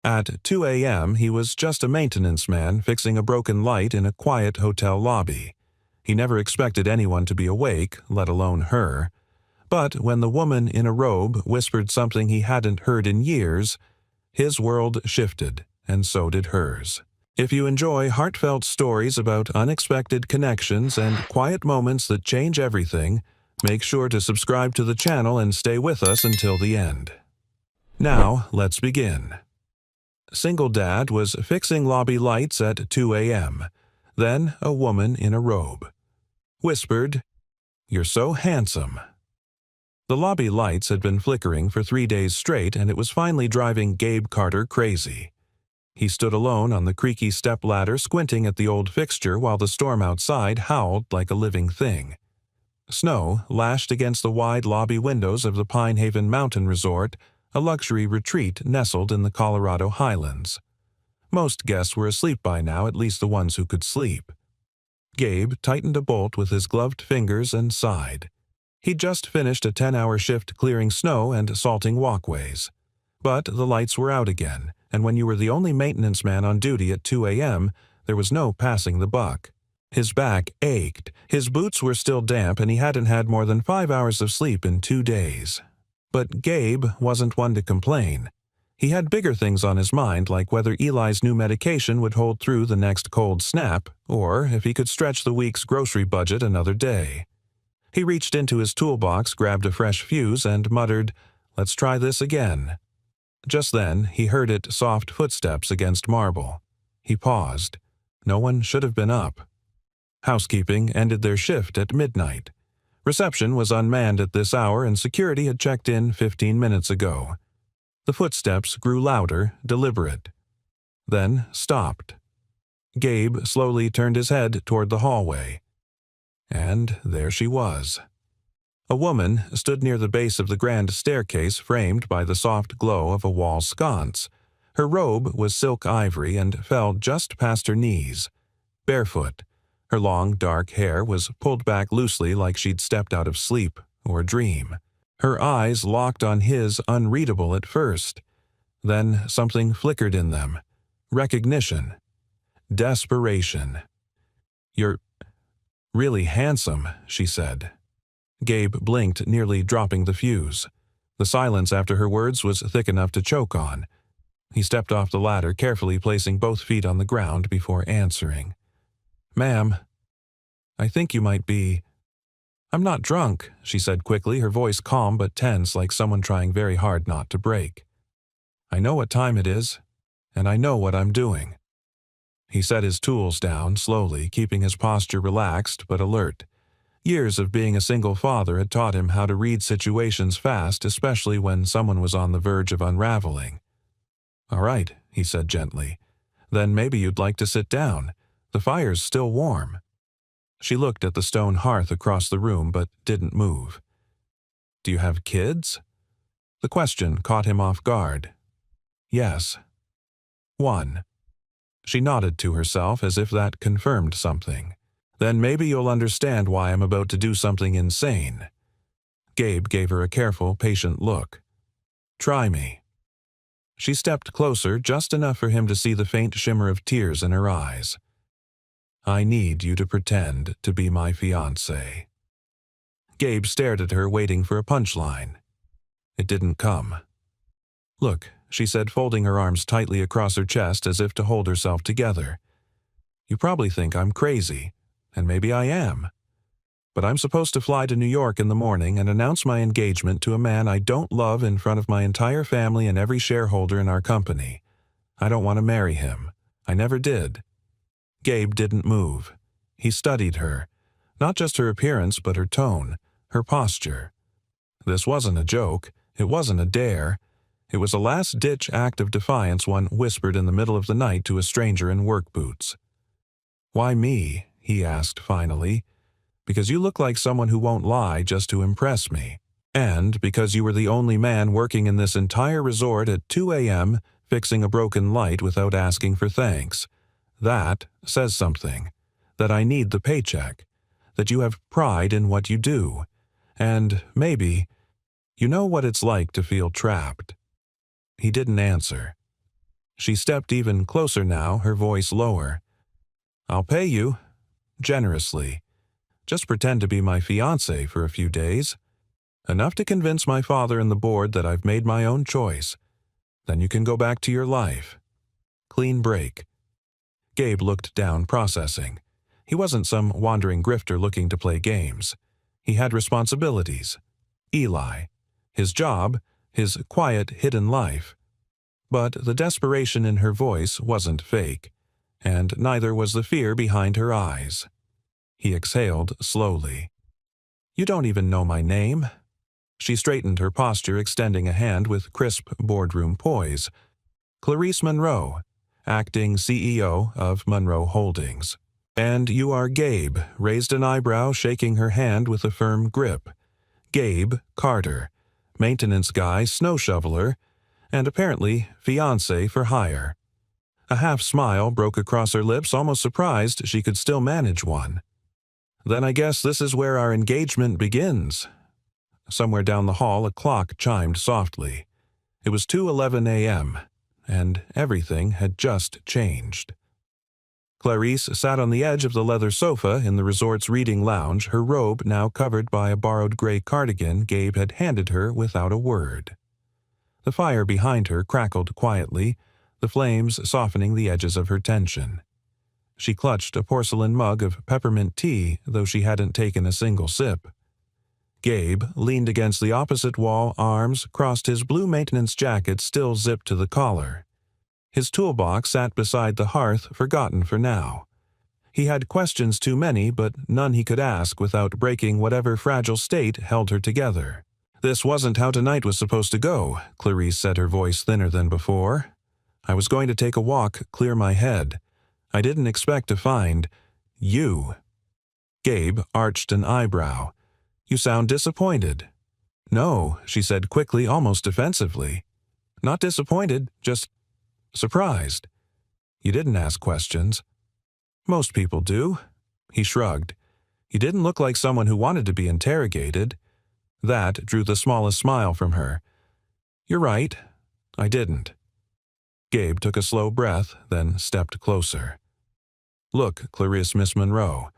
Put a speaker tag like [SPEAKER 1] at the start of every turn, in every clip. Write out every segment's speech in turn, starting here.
[SPEAKER 1] At 2 a.m., he was just a maintenance man fixing a broken light in a quiet hotel lobby. He never expected anyone to be awake, let alone her. But when the woman in a robe whispered something he hadn't heard in years, his world shifted, and so did hers. If you enjoy heartfelt stories about unexpected connections and quiet moments that change everything, make sure to subscribe to the channel and stay with us until the end. Now, let's begin. Single Dad was fixing lobby lights at 2 a.m. Then a woman in a robe whispered, "You're so handsome." The lobby lights had been flickering for 3 days straight, and it was finally driving Gabe Carter crazy. He stood alone on the creaky stepladder, squinting at the old fixture while the storm outside howled like a living thing. Snow lashed against the wide lobby windows of the Pine Haven Mountain Resort, a luxury retreat nestled in the Colorado Highlands. Most guests were asleep by now, at least the ones who could sleep. Gabe tightened a bolt with his gloved fingers and sighed. He'd just finished a 10-hour shift clearing snow and salting walkways. But the lights were out again, and when you were the only maintenance man on duty at 2 a.m., there was no passing the buck. His back ached, his boots were still damp, and he hadn't had more than 5 hours of sleep in 2 days. But Gabe wasn't one to complain. He had bigger things on his mind, like whether Eli's new medication would hold through the next cold snap, or if he could stretch the week's grocery budget another day. He reached into his toolbox, grabbed a fresh fuse, and muttered, "Let's try this again." Just then, he heard it soft footsteps against marble. He paused. No one should have been up. Housekeeping ended their shift at midnight. Reception was unmanned at this hour, and security had checked in 15 minutes ago. The footsteps grew louder, deliberate. Then stopped. Gabe slowly turned his head toward the hallway. And there she was. A woman stood near the base of the grand staircase, framed by the soft glow of a wall sconce. Her robe was silk ivory and fell just past her knees. Barefoot, her long, dark hair was pulled back loosely like she'd stepped out of sleep or a dream. Her eyes locked on his, unreadable at first. Then something flickered in them. Recognition. Desperation. "You're really handsome," she said. Gabe blinked, nearly dropping the fuse. The silence after her words was thick enough to choke on. He stepped off the ladder, carefully placing both feet on the ground before answering. "Ma'am, I think you might be—" "I'm not drunk," she said quickly, her voice calm but tense like someone trying very hard not to break. "I know what time it is, and I know what I'm doing." He set his tools down, slowly, keeping his posture relaxed but alert. Years of being a single father had taught him how to read situations fast, especially when someone was on the verge of unraveling. "All right," he said gently. "Then maybe you'd like to sit down. The fire's still warm." She looked at the stone hearth across the room but didn't move. "Do you have kids?" The question caught him off guard. "Yes." "One." She nodded to herself as if that confirmed something. "Then maybe you'll understand why I'm about to do something insane." Gabe gave her a careful, patient look. "Try me." She stepped closer, just enough for him to see the faint shimmer of tears in her eyes. "I need you to pretend to be my fiancé." Gabe stared at her, waiting for a punchline. It didn't come. "Look," she said, folding her arms tightly across her chest as if to hold herself together. "You probably think I'm crazy, and maybe I am. But I'm supposed to fly to New York in the morning and announce my engagement to a man I don't love in front of my entire family and every shareholder in our company. I don't want to marry him. I never did." Gabe didn't move. He studied her. Not just her appearance, but her tone, her posture. This wasn't a joke. It wasn't a dare. It was a last-ditch act of defiance one whispered in the middle of the night to a stranger in work boots. "Why me?" he asked finally. "Because you look like someone who won't lie just to impress me. And because you were the only man working in this entire resort at 2 a.m. fixing a broken light without asking for thanks. That says something. That I need the paycheck. That you have pride in what you do. And maybe you know what it's like to feel trapped." He didn't answer. She stepped even closer now, her voice lower. "I'll pay you. Generously. Just pretend to be my fiancé for a few days. Enough to convince my father and the board that I've made my own choice. Then you can go back to your life. Clean break." Gabe looked down, processing. He wasn't some wandering grifter looking to play games. He had responsibilities. Eli. His job. His quiet, hidden life. But the desperation in her voice wasn't fake, and neither was the fear behind her eyes. He exhaled slowly. "You don't even know my name." She straightened her posture, extending a hand with crisp boardroom poise. "Clarice Monroe, acting CEO of Monroe Holdings." "And you are Gabe," raised an eyebrow, shaking her hand with a firm grip. "Gabe Carter, maintenance guy, snow shoveler, and apparently fiancé for hire." A half smile broke across her lips, almost surprised she could still manage one. "Then I guess this is where our engagement begins." Somewhere down the hall a clock chimed softly. It was 2:11 a.m., and everything had just changed. Clarice sat on the edge of the leather sofa in the resort's reading lounge, her robe now covered by a borrowed gray cardigan Gabe had handed her without a word. The fire behind her crackled quietly, the flames softening the edges of her tension. She clutched a porcelain mug of peppermint tea, though she hadn't taken a single sip. Gabe leaned against the opposite wall, arms crossed, his blue maintenance jacket still zipped to the collar. His toolbox sat beside the hearth, forgotten for now. He had questions too many, but none he could ask without breaking whatever fragile state held her together. "This wasn't how tonight was supposed to go," Clarice said, her voice thinner than before. "I was going to take a walk, clear my head. I didn't expect to find you." Gabe arched an eyebrow. "You sound disappointed." "No," she said quickly, almost defensively. "Not disappointed, just surprised. You didn't ask questions." "Most people do." He shrugged. "You didn't look like someone who wanted to be interrogated." That drew the smallest smile from her. "You're right. I didn't." Gabe took a slow breath, then stepped closer. "Look, Clarice Miss Monroe,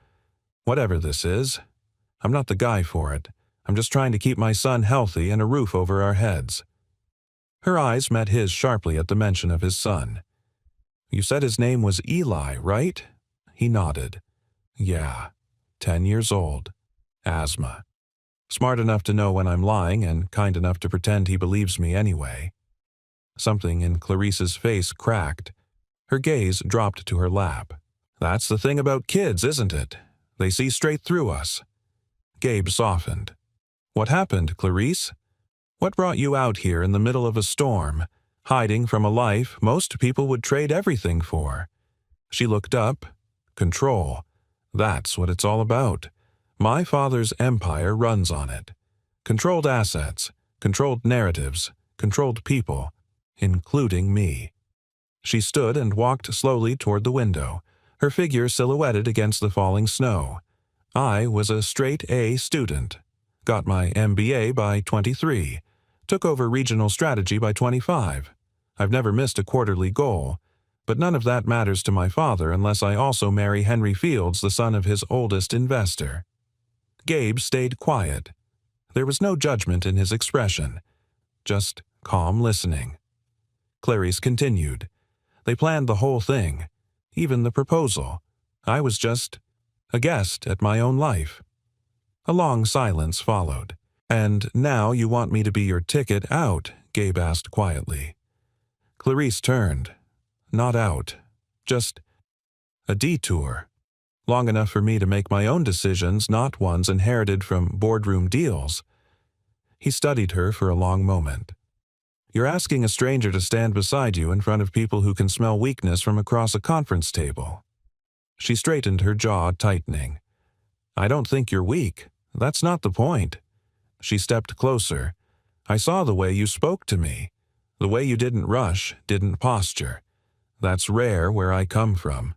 [SPEAKER 1] whatever this is, I'm not the guy for it. I'm just trying to keep my son healthy and a roof over our heads." Her eyes met his sharply at the mention of his son. "You said his name was Eli, right?" He nodded. "Yeah, 10 years old. Asthma. Smart enough to know when I'm lying and kind enough to pretend he believes me anyway." Something in Clarice's face cracked. Her gaze dropped to her lap. "That's the thing about kids, isn't it? They see straight through us." Gabe softened. "What happened, Clarice? What brought you out here in the middle of a storm, hiding from a life most people would trade everything for?" She looked up. "Control. That's what it's all about. My father's empire runs on it. Controlled assets, controlled narratives, controlled people, including me." She stood and walked slowly toward the window, her figure silhouetted against the falling snow. "I was a straight-A student. Got my MBA by 23. Took over regional strategy by 25. I've never missed a quarterly goal. But none of that matters to my father unless I also marry Henry Fields, the son of his oldest investor." Gabe stayed quiet. There was no judgment in his expression, just calm listening. Clarice continued. "They planned the whole thing, even the proposal. I was just a guest at my own life." A long silence followed. "And now you want me to be your ticket out?" Gabe asked quietly. Clarice turned. "Not out. Just a detour. Long enough for me to make my own decisions, not ones inherited from boardroom deals." He studied her for a long moment. "You're asking a stranger to stand beside you in front of people who can smell weakness from across a conference table." She straightened, her jaw tightening. "I don't think you're weak. That's not the point." She stepped closer. "I saw the way you spoke to me. The way you didn't rush, didn't posture. That's rare where I come from."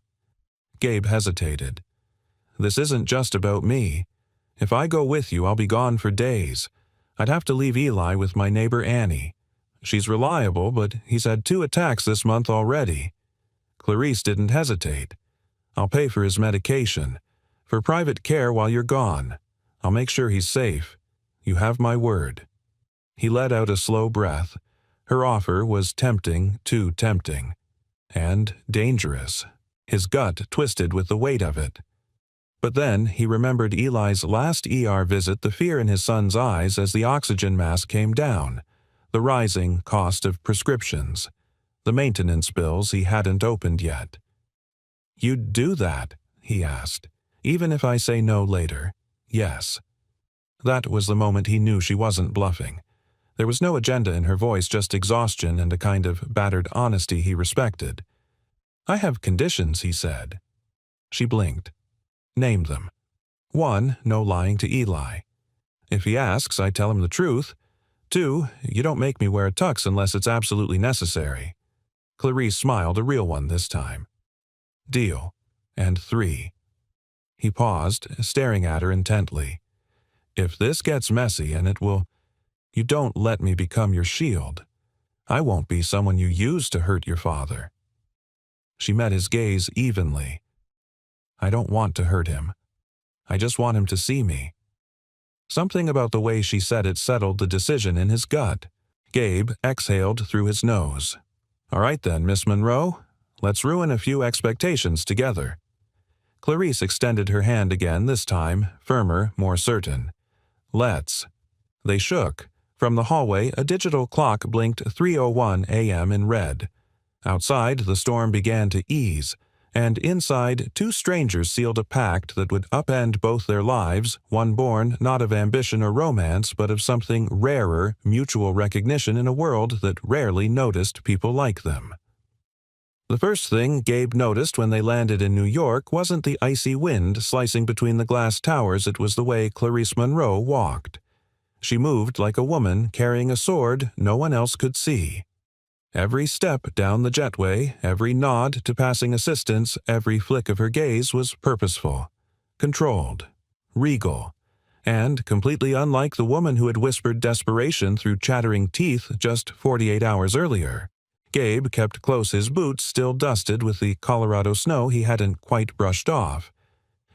[SPEAKER 1] Gabe hesitated. "This isn't just about me. If I go with you, I'll be gone for days. I'd have to leave Eli with my neighbor Annie. She's reliable, but he's had 2 attacks this month already. Clarice didn't hesitate. I'll pay for his medication. For private care while you're gone. I'll make sure he's safe. You have my word. He let out a slow breath. Her offer was tempting, too tempting. And dangerous. His gut twisted with the weight of it. But then he remembered Eli's last ER visit, the fear in his son's eyes as the oxygen mask came down, the rising cost of prescriptions, the maintenance bills he hadn't opened yet. "You'd do that?" he asked. "Even if I say no later?" "Yes." That was the moment he knew she wasn't bluffing. There was no agenda in her voice, just exhaustion and a kind of battered honesty he respected. "I have conditions," he said. She blinked. "Name them." "1, no lying to Eli. If he asks, I tell him the truth. 2, you don't make me wear a tux unless it's absolutely necessary." Clarice smiled, a real one this time. "Deal." And 3. He paused, staring at her intently. "If this gets messy, and it will, you don't let me become your shield. I won't be someone you use to hurt your father." She met his gaze evenly. "I don't want to hurt him. I just want him to see me." Something about the way she said it settled the decision in his gut. Gabe exhaled through his nose. "All right then, Miss Monroe. Let's ruin a few expectations together." Clarice extended her hand again, this time firmer, more certain. "Let's." They shook. From the hallway, a digital clock blinked 3:01 a.m. in red. Outside, the storm began to ease, and inside, 2 strangers sealed a pact that would upend both their lives, one born not of ambition or romance, but of something rarer, mutual recognition in a world that rarely noticed people like them. The first thing Gabe noticed when they landed in New York wasn't the icy wind slicing between the glass towers, it was the way Clarice Monroe walked. She moved like a woman carrying a sword no one else could see. Every step down the jetway, every nod to passing assistants, every flick of her gaze was purposeful, controlled, regal, and completely unlike the woman who had whispered desperation through chattering teeth just 48 hours earlier. Gabe kept close, his boots still dusted with the Colorado snow he hadn't quite brushed off.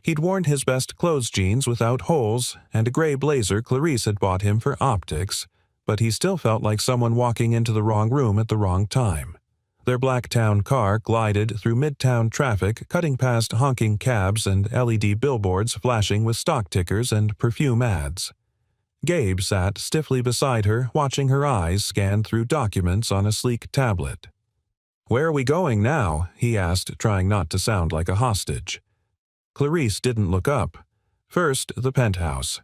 [SPEAKER 1] He'd worn his best clothes jeans without holes and a gray blazer Clarice had bought him for optics, but he still felt like someone walking into the wrong room at the wrong time. Their black town car glided through midtown traffic, cutting past honking cabs and LED billboards flashing with stock tickers and perfume ads. Gabe sat stiffly beside her, watching her eyes scan through documents on a sleek tablet. "Where are we going now?" he asked, trying not to sound like a hostage. Clarice didn't look up. "First, the penthouse.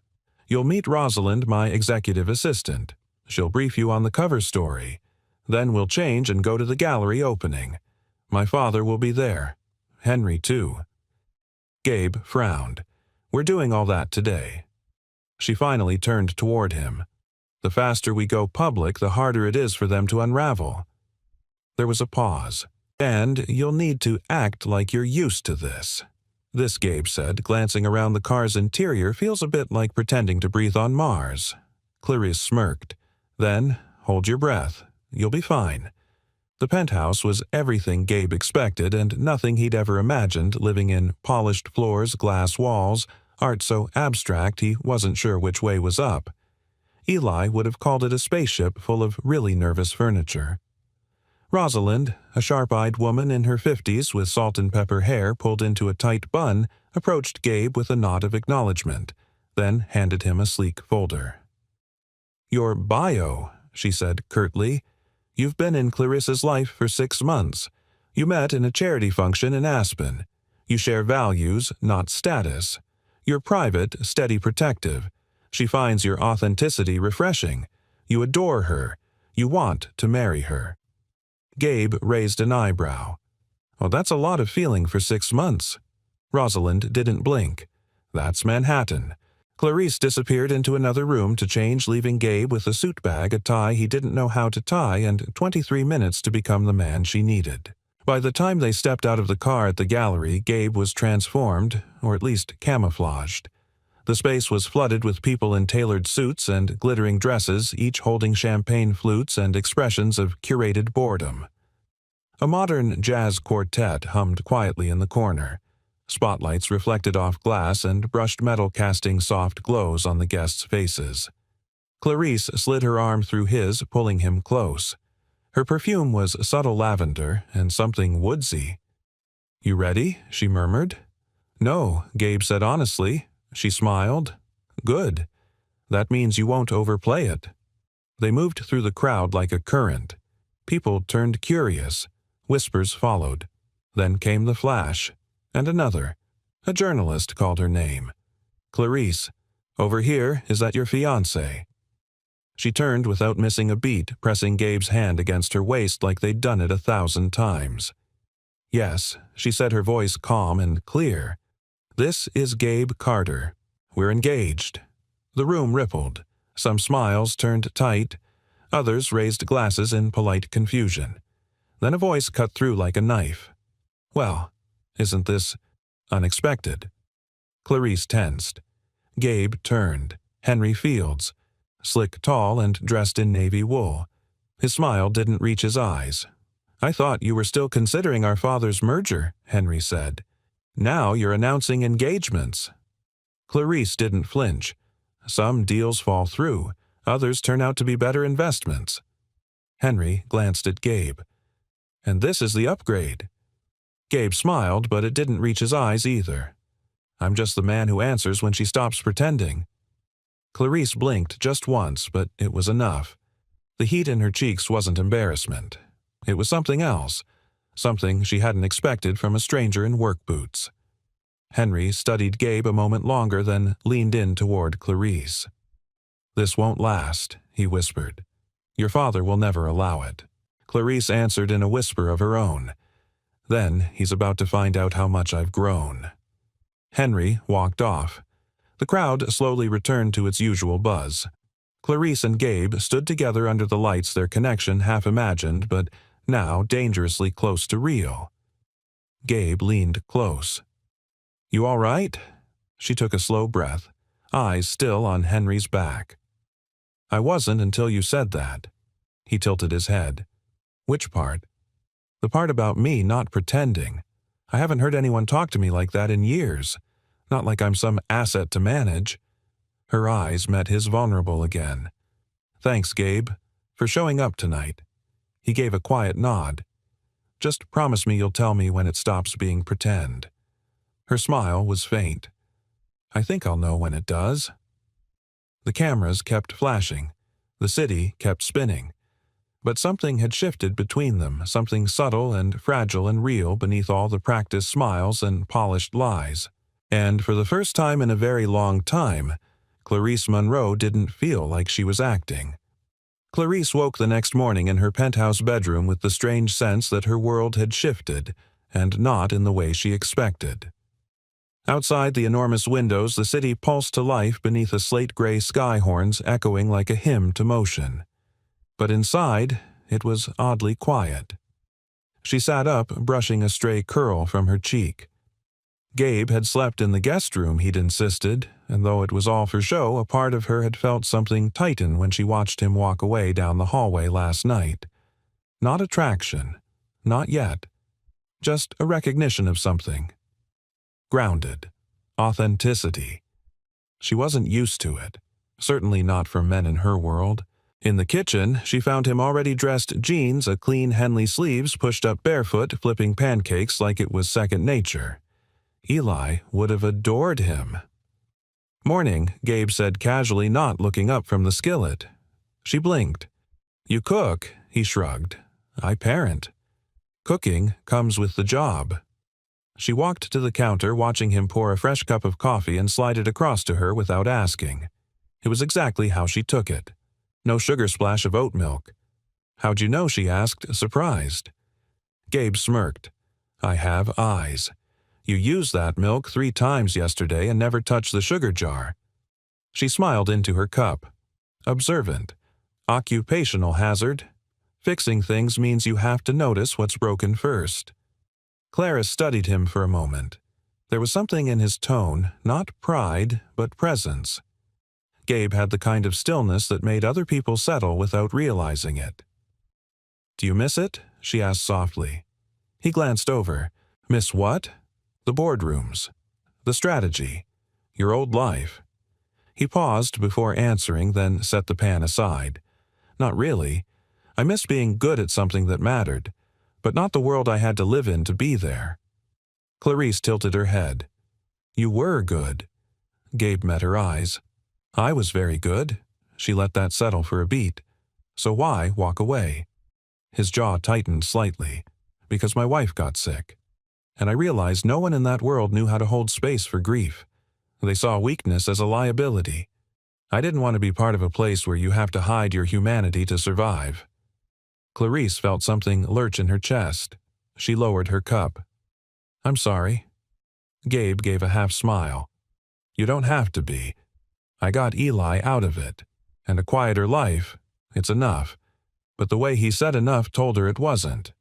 [SPEAKER 1] You'll meet Rosalind, my executive assistant. She'll brief you on the cover story. Then we'll change and go to the gallery opening. My father will be there. Henry, too." Gabe frowned. "We're doing all that today." She finally turned toward him. "The faster we go public, the harder it is for them to unravel." There was a pause. "And you'll need to act like you're used to this." This, Gabe said, glancing around the car's interior, feels a bit like pretending to breathe on Mars. Clarice smirked. "Then, hold your breath. You'll be fine." The penthouse was everything Gabe expected and nothing he'd ever imagined, living in polished floors, glass walls, art so abstract he wasn't sure which way was up. Eli would have called it a spaceship full of really nervous furniture. Rosalind, a sharp-eyed woman in her 50s with salt and pepper hair pulled into a tight bun, approached Gabe with a nod of acknowledgement, then handed him a sleek folder. "Your bio," she said curtly. "You've been in Clarissa's life for 6 months. You met in a charity function in Aspen. You share values, not status. You're private, steady protective. She finds your authenticity refreshing. You adore her. You want to marry her." Gabe raised an eyebrow. "Well, that's a lot of feeling for 6 months." Rosalind didn't blink. "That's Manhattan." Clarice disappeared into another room to change, leaving Gabe with a suit bag, a tie he didn't know how to tie, and 23 minutes to become the man she needed. By the time they stepped out of the car at the gallery, Gabe was transformed, or at least camouflaged. The space was flooded with people in tailored suits and glittering dresses, each holding champagne flutes and expressions of curated boredom. A modern jazz quartet hummed quietly in the corner. Spotlights reflected off glass and brushed metal, casting soft glows on the guests' faces. Clarice slid her arm through his, pulling him close. Her perfume was subtle lavender and something woodsy. "You ready?" she murmured. "No," Gabe said honestly. She smiled. "Good. That means you won't overplay it." They moved through the crowd like a current. People turned curious. Whispers followed. Then came the flash. And another. A journalist called her name. "Clarice, over here, is that your fiancé?" She turned without missing a beat, pressing Gabe's hand against her waist like they'd done it 1,000 times. "Yes," she said, her voice calm and clear. "This is Gabe Carter. We're engaged." The room rippled. Some smiles turned tight. Others raised glasses in polite confusion. Then a voice cut through like a knife. "Well, isn't this unexpected?" Clarice tensed. Gabe turned. Henry Fields. Slick, tall, and dressed in navy wool. His smile didn't reach his eyes. "I thought you were still considering our father's merger," Henry said. "Now you're announcing engagements." Clarice didn't flinch. Some deals fall through. Others turn out to be better investments. Henry glanced at Gabe. "And this is the upgrade." Gabe smiled, but it didn't reach his eyes either. "I'm just the man who answers when she stops pretending." Clarice blinked just once, but it was enough. The heat in her cheeks wasn't embarrassment. It was something else, something she hadn't expected from a stranger in work boots. Henry studied Gabe a moment longer, then leaned in toward Clarice. "This won't last," he whispered. "Your father will never allow it." Clarice answered in a whisper of her own. "Then he's about to find out how much I've grown." Henry walked off. The crowd slowly returned to its usual buzz. Clarice and Gabe stood together under the lights, their connection half imagined, but now dangerously close to real. Gabe leaned close. "You all right?" She took a slow breath, eyes still on Henry's back. "I wasn't until you said that." He tilted his head. "Which part?" "The part about me not pretending. I haven't heard anyone talk to me like that in years. Not like I'm some asset to manage." Her eyes met his vulnerable again. "Thanks, Gabe, for showing up tonight." He gave a quiet nod. "Just promise me you'll tell me when it stops being pretend." Her smile was faint. "I think I'll know when it does." The cameras kept flashing. The city kept spinning. But something had shifted between them, something subtle and fragile and real beneath all the practiced smiles and polished lies. And for the first time in a very long time, Clarice Monroe didn't feel like she was acting. Clarice woke the next morning in her penthouse bedroom with the strange sense that her world had shifted, and not in the way she expected. Outside the enormous windows, the city pulsed to life beneath a slate-gray sky horns echoing like a hymn to motion. But inside, it was oddly quiet. She sat up, brushing a stray curl from her cheek. Gabe had slept in the guest room, he'd insisted, and though it was all for show, a part of her had felt something tighten when she watched him walk away down the hallway last night. Not attraction. Not yet. Just a recognition of something. Grounded. Authenticity. She wasn't used to it. Certainly not from men in her world. In the kitchen, she found him already dressed jeans, a clean Henley sleeves, pushed up barefoot, flipping pancakes like it was second nature. Eli would have adored him. "Morning," Gabe said casually, not looking up from the skillet. She blinked. "You cook?" He shrugged. "I parent. Cooking comes with the job." She walked to the counter, watching him pour a fresh cup of coffee and slide it across to her without asking. It was exactly how she took it. No sugar splash of oat milk. "How'd you know?" she asked, surprised. Gabe smirked. "I have eyes. You used that milk 3 times yesterday and never touched the sugar jar." She smiled into her cup. Observant. Occupational hazard. Fixing things means you have to notice what's broken first. Clara studied him for a moment. There was something in his tone, not pride, but presence. Gabe had the kind of stillness that made other people settle without realizing it. "Do you miss it?" she asked softly. He glanced over. "Miss what?" "The boardrooms. The strategy. Your old life." He paused before answering, then set the pan aside. "Not really. I miss being good at something that mattered, but not the world I had to live in to be there." Clarice tilted her head. "You were good." Gabe met her eyes. "I was very good." She let that settle for a beat. "So why walk away?" His jaw tightened slightly. "Because my wife got sick. And I realized no one in that world knew how to hold space for grief. They saw weakness as a liability. I didn't want to be part of a place where you have to hide your humanity to survive." Clarice felt something lurch in her chest. She lowered her cup. "I'm sorry." Gabe gave a half smile. "You don't have to be. I got Eli out of it. And a quieter life, it's enough." But the way he said enough told her it wasn't.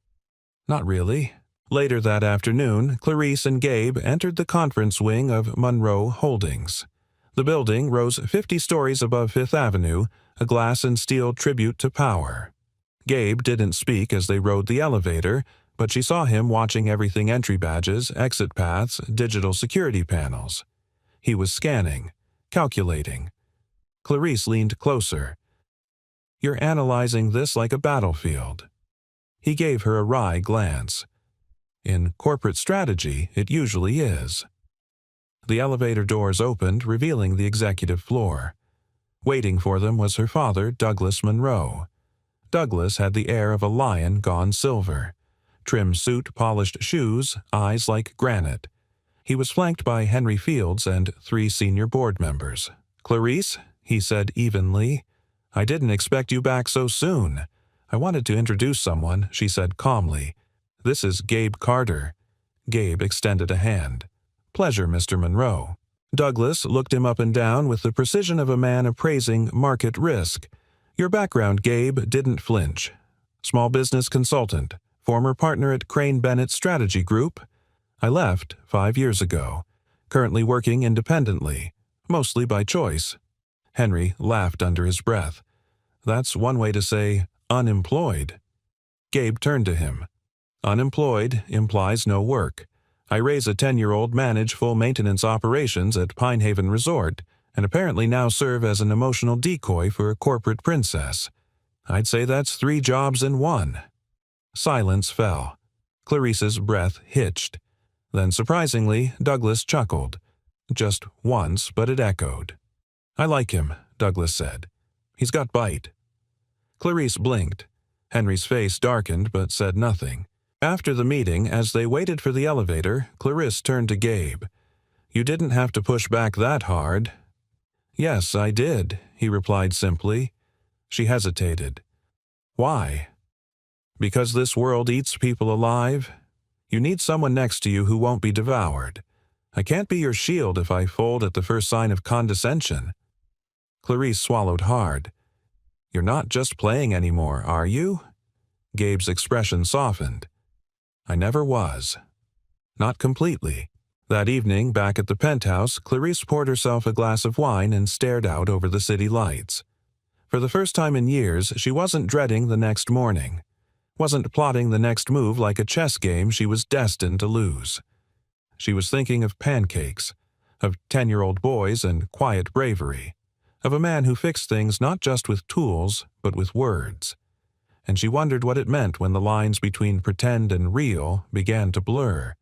[SPEAKER 1] "Not really." Later that afternoon, Clarice and Gabe entered the conference wing of Monroe Holdings. The building rose 50 stories above Fifth Avenue, a glass and steel tribute to power. Gabe didn't speak as they rode the elevator, but she saw him watching everything: entry badges, exit paths, digital security panels. He was scanning, calculating. Clarice leaned closer. "You're analyzing this like a battlefield." He gave her a wry glance. "In corporate strategy, it usually is." The elevator doors opened, revealing the executive floor. Waiting for them was her father, Douglas Monroe. Douglas had the air of a lion gone silver. Trim suit, polished shoes, eyes like granite. He was flanked by Henry Fields and 3 senior board members. "Clarice," he said evenly, "I didn't expect you back so soon." "I wanted to introduce someone," she said calmly. "This is Gabe Carter." Gabe extended a hand. "Pleasure, Mr. Monroe." Douglas looked him up and down with the precision of a man appraising market risk. "Your background," Gabe didn't flinch. "Small business consultant, former partner at Crane Bennett Strategy Group." "I left 5 years ago. Currently working independently, mostly by choice." Henry laughed under his breath. "That's one way to say unemployed." Gabe turned to him. "Unemployed implies no work. I raise a 10-year-old, manage full maintenance operations at Pine Haven Resort, and apparently now serve as an emotional decoy for a corporate princess. I'd say that's 3 jobs in one." Silence fell. Clarice's breath hitched. Then, surprisingly, Douglas chuckled. Just once, but it echoed. "I like him," Douglas said. "He's got bite." Clarice blinked. Henry's face darkened but said nothing. After the meeting, as they waited for the elevator, Clarice turned to Gabe. "You didn't have to push back that hard." "Yes, I did," he replied simply. She hesitated. "Why?" "Because this world eats people alive. You need someone next to you who won't be devoured. I can't be your shield if I fold at the first sign of condescension." Clarice swallowed hard. "You're not just playing anymore, are you?" Gabe's expression softened. "I never was." "Not completely." That evening, back at the penthouse, Clarice poured herself a glass of wine and stared out over the city lights. For the first time in years, she wasn't dreading the next morning. Wasn't plotting the next move like a chess game she was destined to lose. She was thinking of pancakes, of 10-year-old boys and quiet bravery, of a man who fixed things not just with tools, but with words. And she wondered what it meant when the lines between pretend and real began to blur,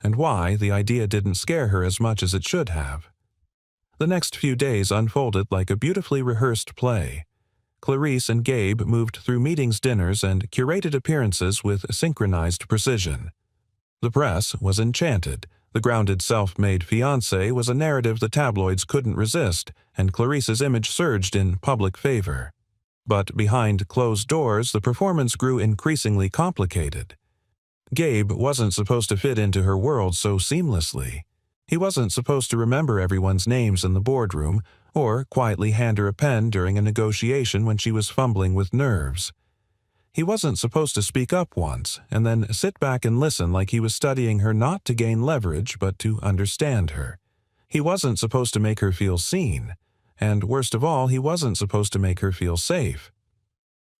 [SPEAKER 1] and why the idea didn't scare her as much as it should have. The next few days unfolded like a beautifully rehearsed play. Clarice and Gabe moved through meetings, dinners, and curated appearances with synchronized precision. The press was enchanted. The grounded self-made fiancé was a narrative the tabloids couldn't resist, and Clarice's image surged in public favor. But behind closed doors, the performance grew increasingly complicated. Gabe wasn't supposed to fit into her world so seamlessly. He wasn't supposed to remember everyone's names in the boardroom, or quietly hand her a pen during a negotiation when she was fumbling with nerves. He wasn't supposed to speak up once, and then sit back and listen like he was studying her not to gain leverage but to understand her. He wasn't supposed to make her feel seen, and worst of all, he wasn't supposed to make her feel safe.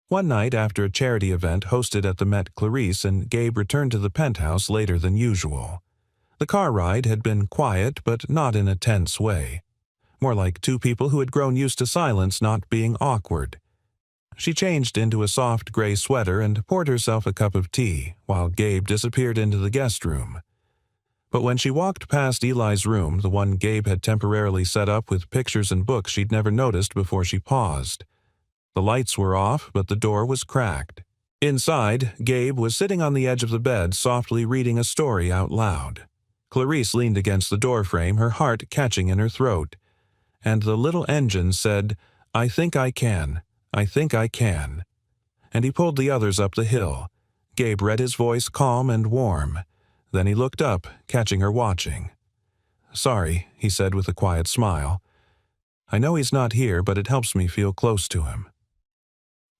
[SPEAKER 1] One night after a charity event hosted at the Met, Clarice and Gabe returned to the penthouse later than usual. The car ride had been quiet, but not in a tense way. More like two people who had grown used to silence not being awkward. She changed into a soft gray sweater and poured herself a cup of tea, while Gabe disappeared into the guest room. But when she walked past Eli's room, the one Gabe had temporarily set up with pictures and books she'd never noticed before she paused. The lights were off, but the door was cracked. Inside, Gabe was sitting on the edge of the bed, softly reading a story out loud. Clarice leaned against the doorframe, her heart catching in her throat. And the little engine said, "I think I can. I think I can." And he pulled the others up the hill. Gabe read his voice calm and warm. Then he looked up, catching her watching. "Sorry," he said with a quiet smile. "I know he's not here, but it helps me feel close to him."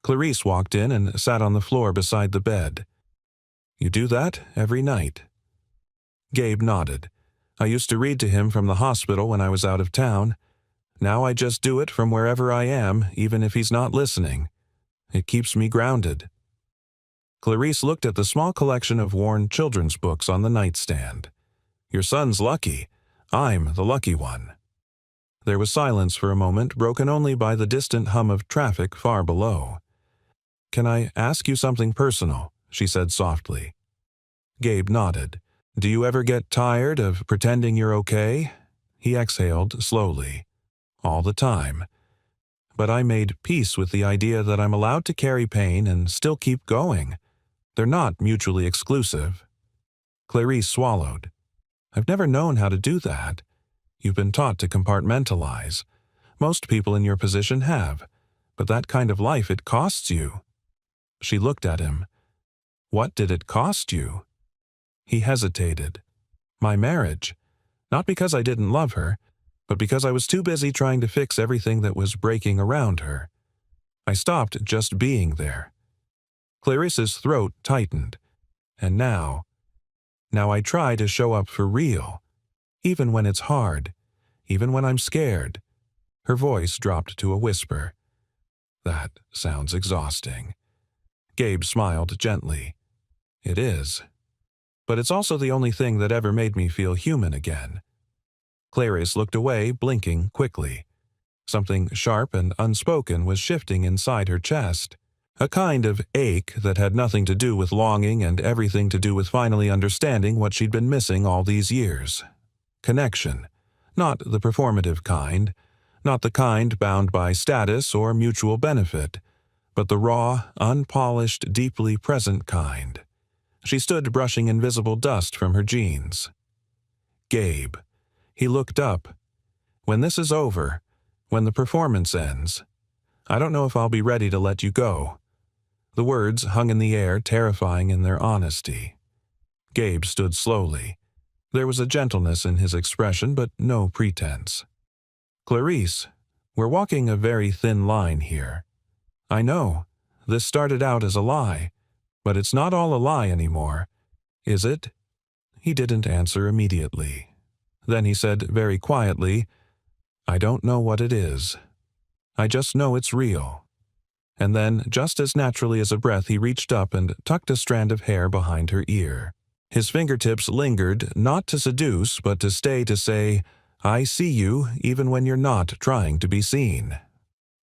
[SPEAKER 1] Clarice walked in and sat on the floor beside the bed. "You do that every night?" Gabe nodded. "I used to read to him from the hospital when I was out of town. Now I just do it from wherever I am, even if he's not listening. It keeps me grounded." Clarice looked at the small collection of worn children's books on the nightstand. "Your son's lucky. I'm the lucky one." There was silence for a moment, broken only by the distant hum of traffic far below. "Can I ask you something personal?" she said softly. Gabe nodded. "Do you ever get tired of pretending you're okay?" He exhaled slowly. "All the time. But I made peace with the idea that I'm allowed to carry pain and still keep going. They're not mutually exclusive." Clarice swallowed. "I've never known how to do that. You've been taught to compartmentalize. Most people in your position have. But that kind of life, it costs you." She looked at him. "What did it cost you?" He hesitated. "My marriage. Not because I didn't love her, but because I was too busy trying to fix everything that was breaking around her. I stopped just being there." Clarice's throat tightened. "And now I try to show up for real. Even when it's hard. Even when I'm scared." Her voice dropped to a whisper. "That sounds exhausting." Gabe smiled gently. "It is. But it's also the only thing that ever made me feel human again." Clarice looked away, blinking quickly. Something sharp and unspoken was shifting inside her chest. A kind of ache that had nothing to do with longing and everything to do with finally understanding what she'd been missing all these years. Connection. Not the performative kind. Not the kind bound by status or mutual benefit. But the raw, unpolished, deeply present kind. She stood brushing invisible dust from her jeans. "Gabe." He looked up. "When this is over, when the performance ends, I don't know if I'll be ready to let you go." The words hung in the air, terrifying in their honesty. Gabe stood slowly. There was a gentleness in his expression, but no pretense. "Clarice, we're walking a very thin line here. I know, this started out as a lie, but it's not all a lie anymore, is it?" He didn't answer immediately. Then he said very quietly, "I don't know what it is. I just know it's real." And then, just as naturally as a breath, he reached up and tucked a strand of hair behind her ear. His fingertips lingered, not to seduce, but to stay to say, "I see you, even when you're not trying to be seen."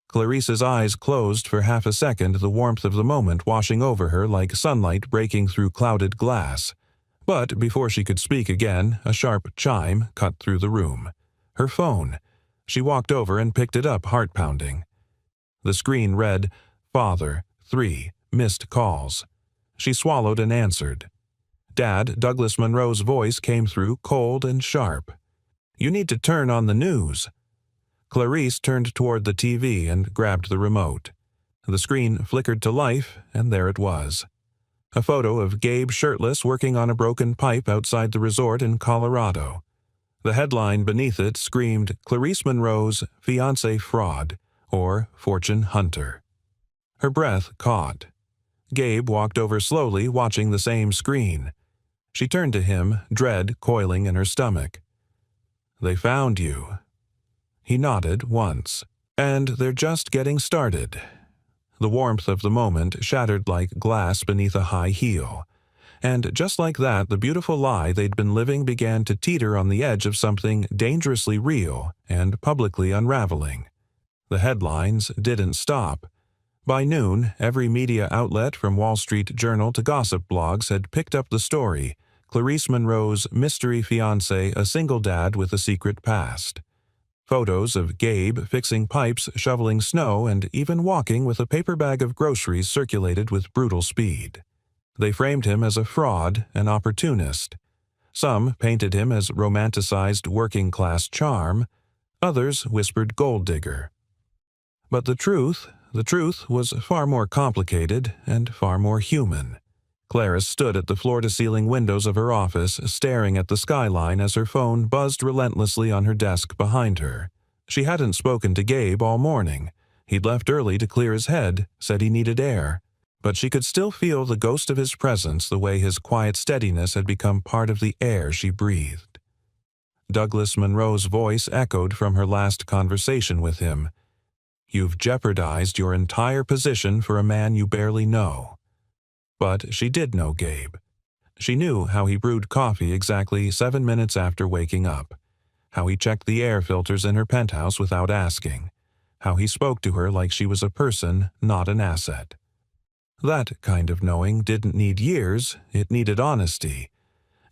[SPEAKER 1] Clarice's eyes closed for half a second, the warmth of the moment washing over her like sunlight breaking through clouded glass. But before she could speak again, a sharp chime cut through the room. Her phone. She walked over and picked it up, heart-pounding. The screen read, "Father, 3, missed calls." She swallowed and answered. Dad, Douglas Monroe's voice came through cold and sharp. "You need to turn on the news." Clarice turned toward the TV and grabbed the remote. The screen flickered to life, and there it was. A photo of Gabe shirtless working on a broken pipe outside the resort in Colorado. The headline beneath it screamed Clarice Monroe's Fiancé Fraud, or Fortune Hunter. Her breath caught. Gabe walked over slowly, watching the same screen. She turned to him, dread coiling in her stomach. "They found you." He nodded once. "And they're just getting started." The warmth of the moment shattered like glass beneath a high heel. And just like that, the beautiful lie they'd been living began to teeter on the edge of something dangerously real and publicly unraveling. The headlines didn't stop. By noon, every media outlet from Wall Street Journal to gossip blogs had picked up the story: Clarice Monroe's mystery fiancé, a single dad with a secret past. Photos of Gabe fixing pipes, shoveling snow, and even walking with a paper bag of groceries circulated with brutal speed. They framed him as a fraud, an opportunist. Some painted him as romanticized working-class charm. Others whispered gold digger. But the truth was far more complicated and far more human. Clarice stood at the floor-to-ceiling windows of her office, staring at the skyline as her phone buzzed relentlessly on her desk behind her. She hadn't spoken to Gabe all morning. He'd left early to clear his head, said he needed air. But she could still feel the ghost of his presence, the way his quiet steadiness had become part of the air she breathed. Douglas Monroe's voice echoed from her last conversation with him. "You've jeopardized your entire position for a man you barely know." But she did know Gabe. She knew how he brewed coffee exactly 7 minutes after waking up, how he checked the air filters in her penthouse without asking, how he spoke to her like she was a person, not an asset. That kind of knowing didn't need years, it needed honesty.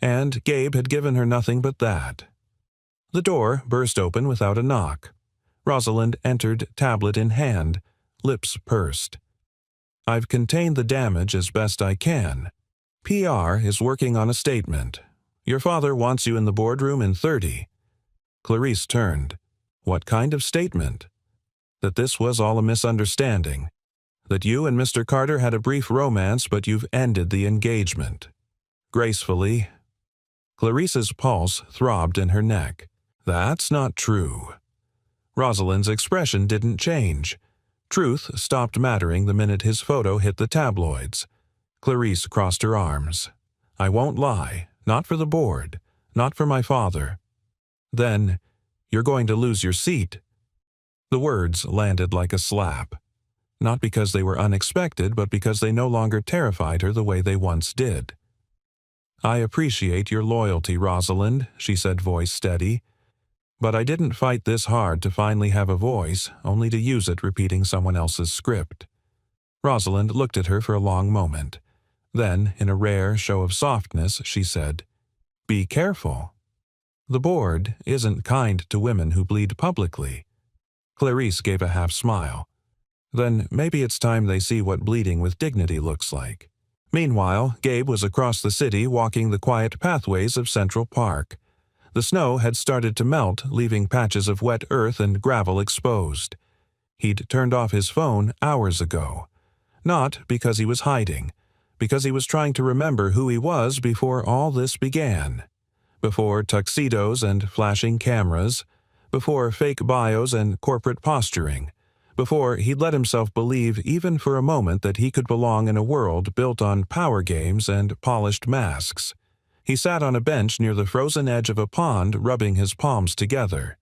[SPEAKER 1] And Gabe had given her nothing but that. The door burst open without a knock. Rosalind entered, tablet in hand, lips pursed. "I've contained the damage as best I can. PR is working on a statement. Your father wants you in the boardroom in 30. Clarice turned. What kind of statement? That this was all a misunderstanding. That you and Mr. Carter had a brief romance, but you've ended the engagement. Gracefully. Clarice's pulse throbbed in her neck. That's not true. Rosalind's expression didn't change. Truth stopped mattering the minute his photo hit the tabloids. Clarice crossed her arms. I won't lie, not for the board, not for my father. Then, you're going to lose your seat. The words landed like a slap. Not because they were unexpected, but because they no longer terrified her the way they once did. I appreciate your loyalty, Rosalind, she said, voice steady. But I didn't fight this hard to finally have a voice, only to use it repeating someone else's script. Rosalind looked at her for a long moment. Then, in a rare show of softness, she said, Be careful. The board isn't kind to women who bleed publicly. Clarice gave a half smile. Then maybe it's time they see what bleeding with dignity looks like. Meanwhile, Gabe was across the city walking the quiet pathways of Central Park. The snow had started to melt, leaving patches of wet earth and gravel exposed. He'd turned off his phone hours ago. Not because he was hiding, because he was trying to remember who he was before all this began. Before tuxedos and flashing cameras, before fake bios and corporate posturing, before he'd let himself believe even for a moment that he could belong in a world built on power games and polished masks. He sat on a bench near the frozen edge of a pond, rubbing his palms together.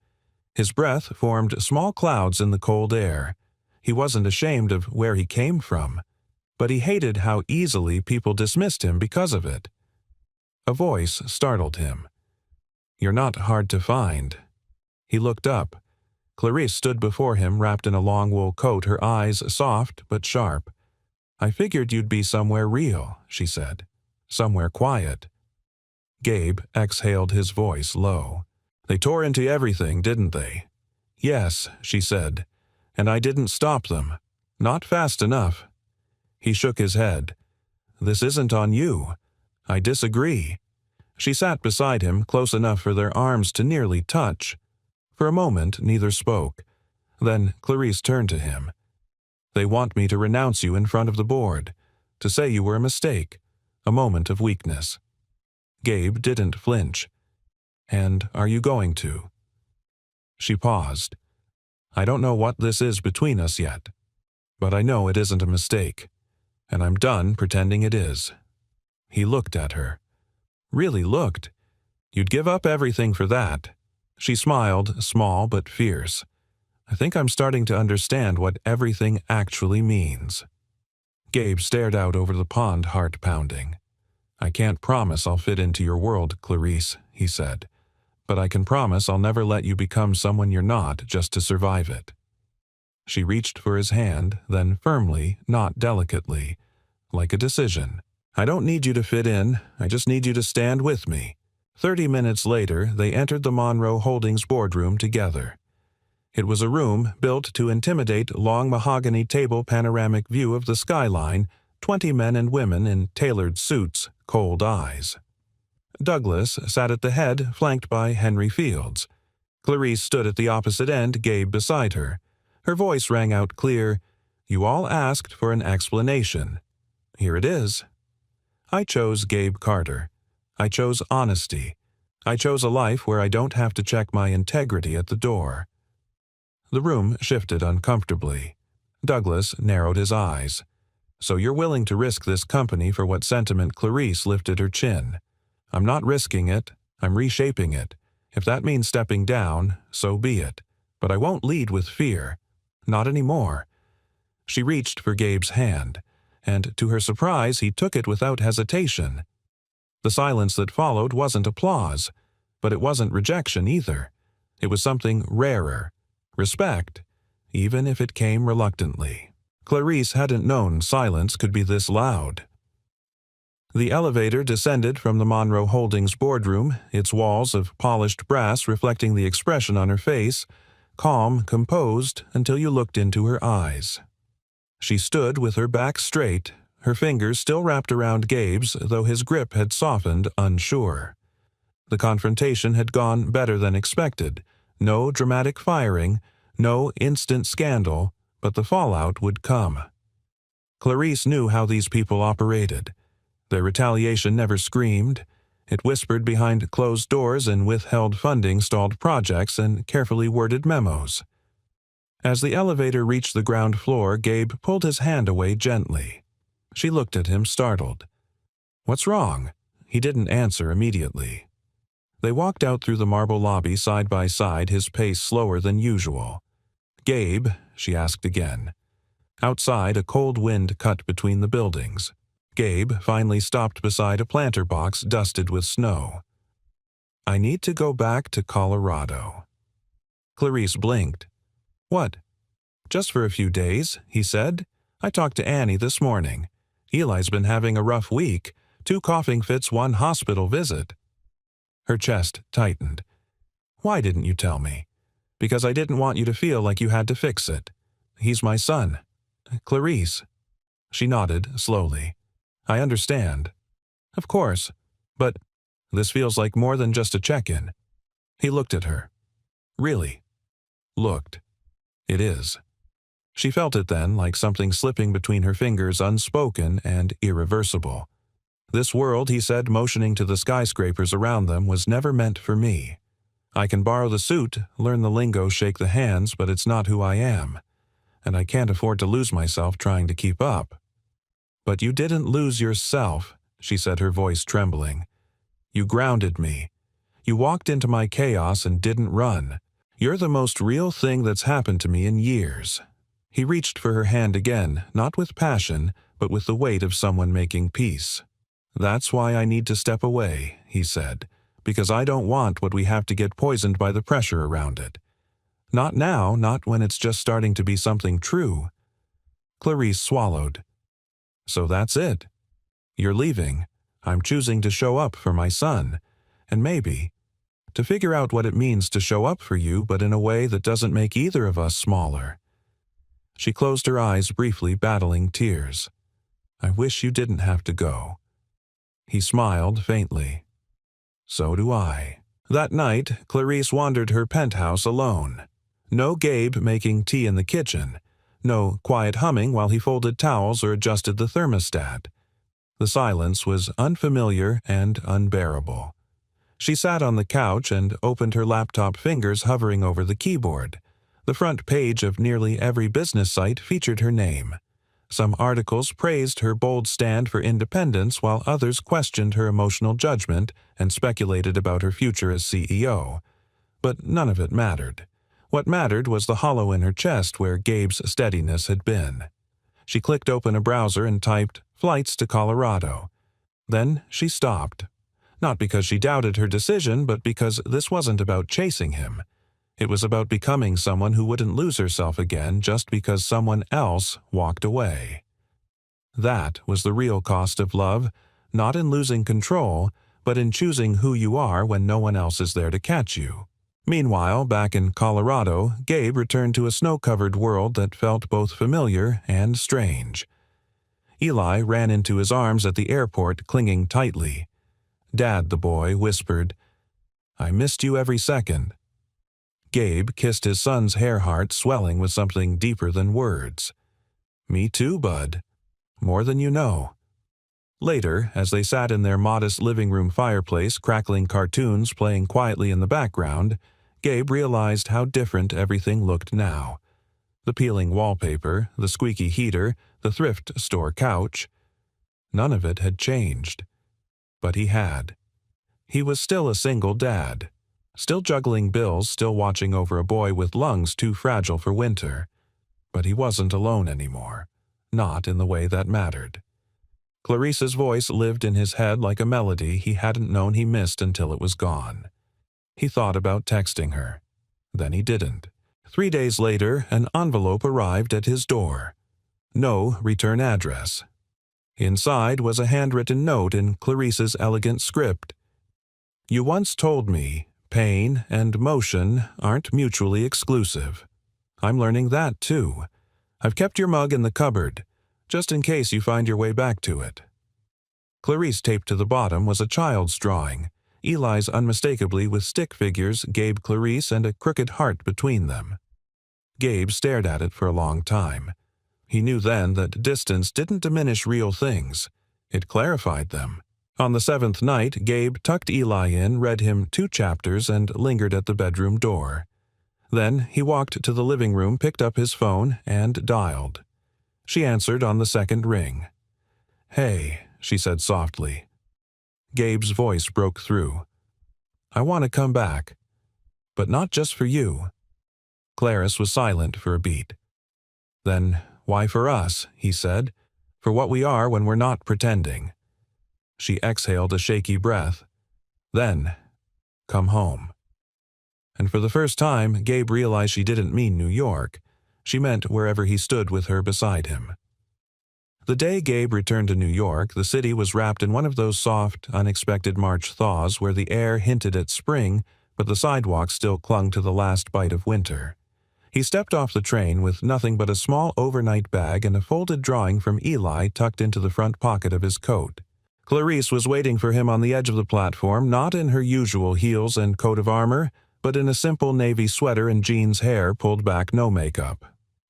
[SPEAKER 1] His breath formed small clouds in the cold air. He wasn't ashamed of where he came from, but he hated how easily people dismissed him because of it. A voice startled him. You're not hard to find. He looked up. Clarice stood before him, wrapped in a long wool coat, her eyes soft but sharp. I figured you'd be somewhere real, she said. Somewhere quiet. Gabe exhaled, his voice low. They tore into everything, didn't they? Yes, she said. And I didn't stop them. Not fast enough. He shook his head. This isn't on you. I disagree. She sat beside him, close enough for their arms to nearly touch. For a moment, neither spoke. Then Clarice turned to him. They want me to renounce you in front of the board, to say you were a mistake, a moment of weakness. Gabe didn't flinch. And are you going to? She paused. I don't know what this is between us yet, but I know it isn't a mistake. and I'm done pretending it is." He looked at her. Really looked. "You'd give up everything for that." She smiled, small but fierce. "I think I'm starting to understand what everything actually means." Gabe stared out over the pond, heart pounding. "I can't promise I'll fit into your world, Clarice," he said. "But I can promise I'll never let you become someone you're not just to survive it." She reached for his hand, then firmly, not delicately, like a decision. "I don't need you to fit in, I just need you to stand with me." 30 minutes later, they entered the Monroe Holdings boardroom together. It was a room built to intimidate, long mahogany table panoramic view of the skyline, 20 men and women in tailored suits, cold eyes. Douglas sat at the head, flanked by Henry Fields. Clarice stood at the opposite end, Gabe beside her. Her voice rang out clear, "You all asked for an explanation. Here it is. I chose Gabe Carter. I chose honesty. I chose a life where I don't have to check my integrity at the door." The room shifted uncomfortably. Douglas narrowed his eyes. "So you're willing to risk this company for what sentiment?" Clarice lifted her chin. "I'm not risking it. I'm reshaping it. If that means stepping down, so be it. But I won't lead with fear. Not anymore." She reached for Gabe's hand, and to her surprise he took it without hesitation. The silence that followed wasn't applause, but it wasn't rejection either. It was something rarer. Respect, even if it came reluctantly. Clarice hadn't known silence could be this loud. The elevator descended from the Monroe Holdings boardroom, its walls of polished brass reflecting the expression on her face, calm, composed, until you looked into her eyes. She stood with her back straight, her fingers still wrapped around Gabe's, though his grip had softened, unsure. The confrontation had gone better than expected. No dramatic firing, no instant scandal, but the fallout would come. Clarice knew how these people operated. Their retaliation never screamed. It whispered behind closed doors and withheld funding, stalled projects, and carefully worded memos. As the elevator reached the ground floor, Gabe pulled his hand away gently. She looked at him, startled. "What's wrong?" He didn't answer immediately. They walked out through the marble lobby side by side, his pace slower than usual. "Gabe," she asked again. Outside, a cold wind cut between the buildings. Gabe finally stopped beside a planter box dusted with snow. "I need to go back to Colorado." Clarice blinked. "What?" "Just for a few days," he said. "I talked to Annie this morning. Eli's been having a rough week. 2 coughing fits, 1 hospital visit." Her chest tightened. "Why didn't you tell me?" "Because I didn't want you to feel like you had to fix it. He's my son." "Clarice." She nodded slowly. "I understand." "Of course. But this feels like more than just a check-in." He looked at her. "Really?" "Looked. It is." She felt it then, like something slipping between her fingers, unspoken and irreversible. "This world," he said, motioning to the skyscrapers around them, "was never meant for me. I can borrow the suit, learn the lingo, shake the hands, but it's not who I am. And I can't afford to lose myself trying to keep up." "But you didn't lose yourself," she said, her voice trembling. "You grounded me. You walked into my chaos and didn't run. You're the most real thing that's happened to me in years." He reached for her hand again, not with passion, but with the weight of someone making peace. "That's why I need to step away," he said, "because I don't want what we have to get poisoned by the pressure around it. Not now, not when it's just starting to be something true." Clarice swallowed. "So that's it. You're leaving. I'm choosing to show up for my son. And maybe to figure out what it means to show up for you, but in a way that doesn't make either of us smaller." She closed her eyes briefly, battling tears. "I wish you didn't have to go." He smiled faintly. "So do I." That night, Clarice wandered her penthouse alone. No Gabe making tea in the kitchen. No quiet humming while he folded towels or adjusted the thermostat. The silence was unfamiliar and unbearable. She sat on the couch and opened her laptop, fingers hovering over the keyboard. The front page of nearly every business site featured her name. Some articles praised her bold stand for independence while others questioned her emotional judgment and speculated about her future as CEO. But none of it mattered. What mattered was the hollow in her chest where Gabe's steadiness had been. She clicked open a browser and typed, "Flights to Colorado." Then she stopped. Not because she doubted her decision, but because this wasn't about chasing him. It was about becoming someone who wouldn't lose herself again just because someone else walked away. That was the real cost of love, not in losing control, but in choosing who you are when no one else is there to catch you. Meanwhile, back in Colorado, Gabe returned to a snow-covered world that felt both familiar and strange. Eli ran into his arms at the airport, clinging tightly. "Dad," the boy whispered, "I missed you every second." Gabe kissed his son's hair heart, swelling with something deeper than words. "Me too, bud. More than you know." Later, as they sat in their modest living room fireplace, crackling cartoons playing quietly in the background, Gabe realized how different everything looked now. The peeling wallpaper, the squeaky heater, the thrift store couch. None of it had changed. But he had. He was still a single dad. Still juggling bills, still watching over a boy with lungs too fragile for winter. But he wasn't alone anymore. Not in the way that mattered. Clarice's voice lived in his head like a melody he hadn't known he missed until it was gone. He thought about texting her. Then he didn't. 3 days later, an envelope arrived at his door. No return address. Inside was a handwritten note in Clarice's elegant script. "You once told me pain and motion aren't mutually exclusive. I'm learning that too. I've kept your mug in the cupboard, just in case you find your way back to it." Clarice taped to the bottom was a child's drawing, Eli's unmistakably with stick figures, Gabe Clarice, and a crooked heart between them. Gabe stared at it for a long time. He knew then that distance didn't diminish real things. It clarified them. On the 7th night, Gabe tucked Eli in, read him 2 chapters, and lingered at the bedroom door. Then he walked to the living room, picked up his phone, and dialed. She answered on the 2nd ring. "Hey," she said softly. Gabe's voice broke through. "I want to come back. But not just for you." Clarice was silent for a beat. "Then why for us?" he said. "For what we are when we're not pretending." She exhaled a shaky breath. "Then, come home." And for the first time, Gabe realized she didn't mean New York. She meant wherever he stood with her beside him. The day Gabe returned to New York, the city was wrapped in one of those soft, unexpected March thaws where the air hinted at spring, but the sidewalks still clung to the last bite of winter. He stepped off the train with nothing but a small overnight bag and a folded drawing from Eli tucked into the front pocket of his coat. Clarice was waiting for him on the edge of the platform, not in her usual heels and coat of armor, but in a simple navy sweater and jeans, hair pulled back, no makeup.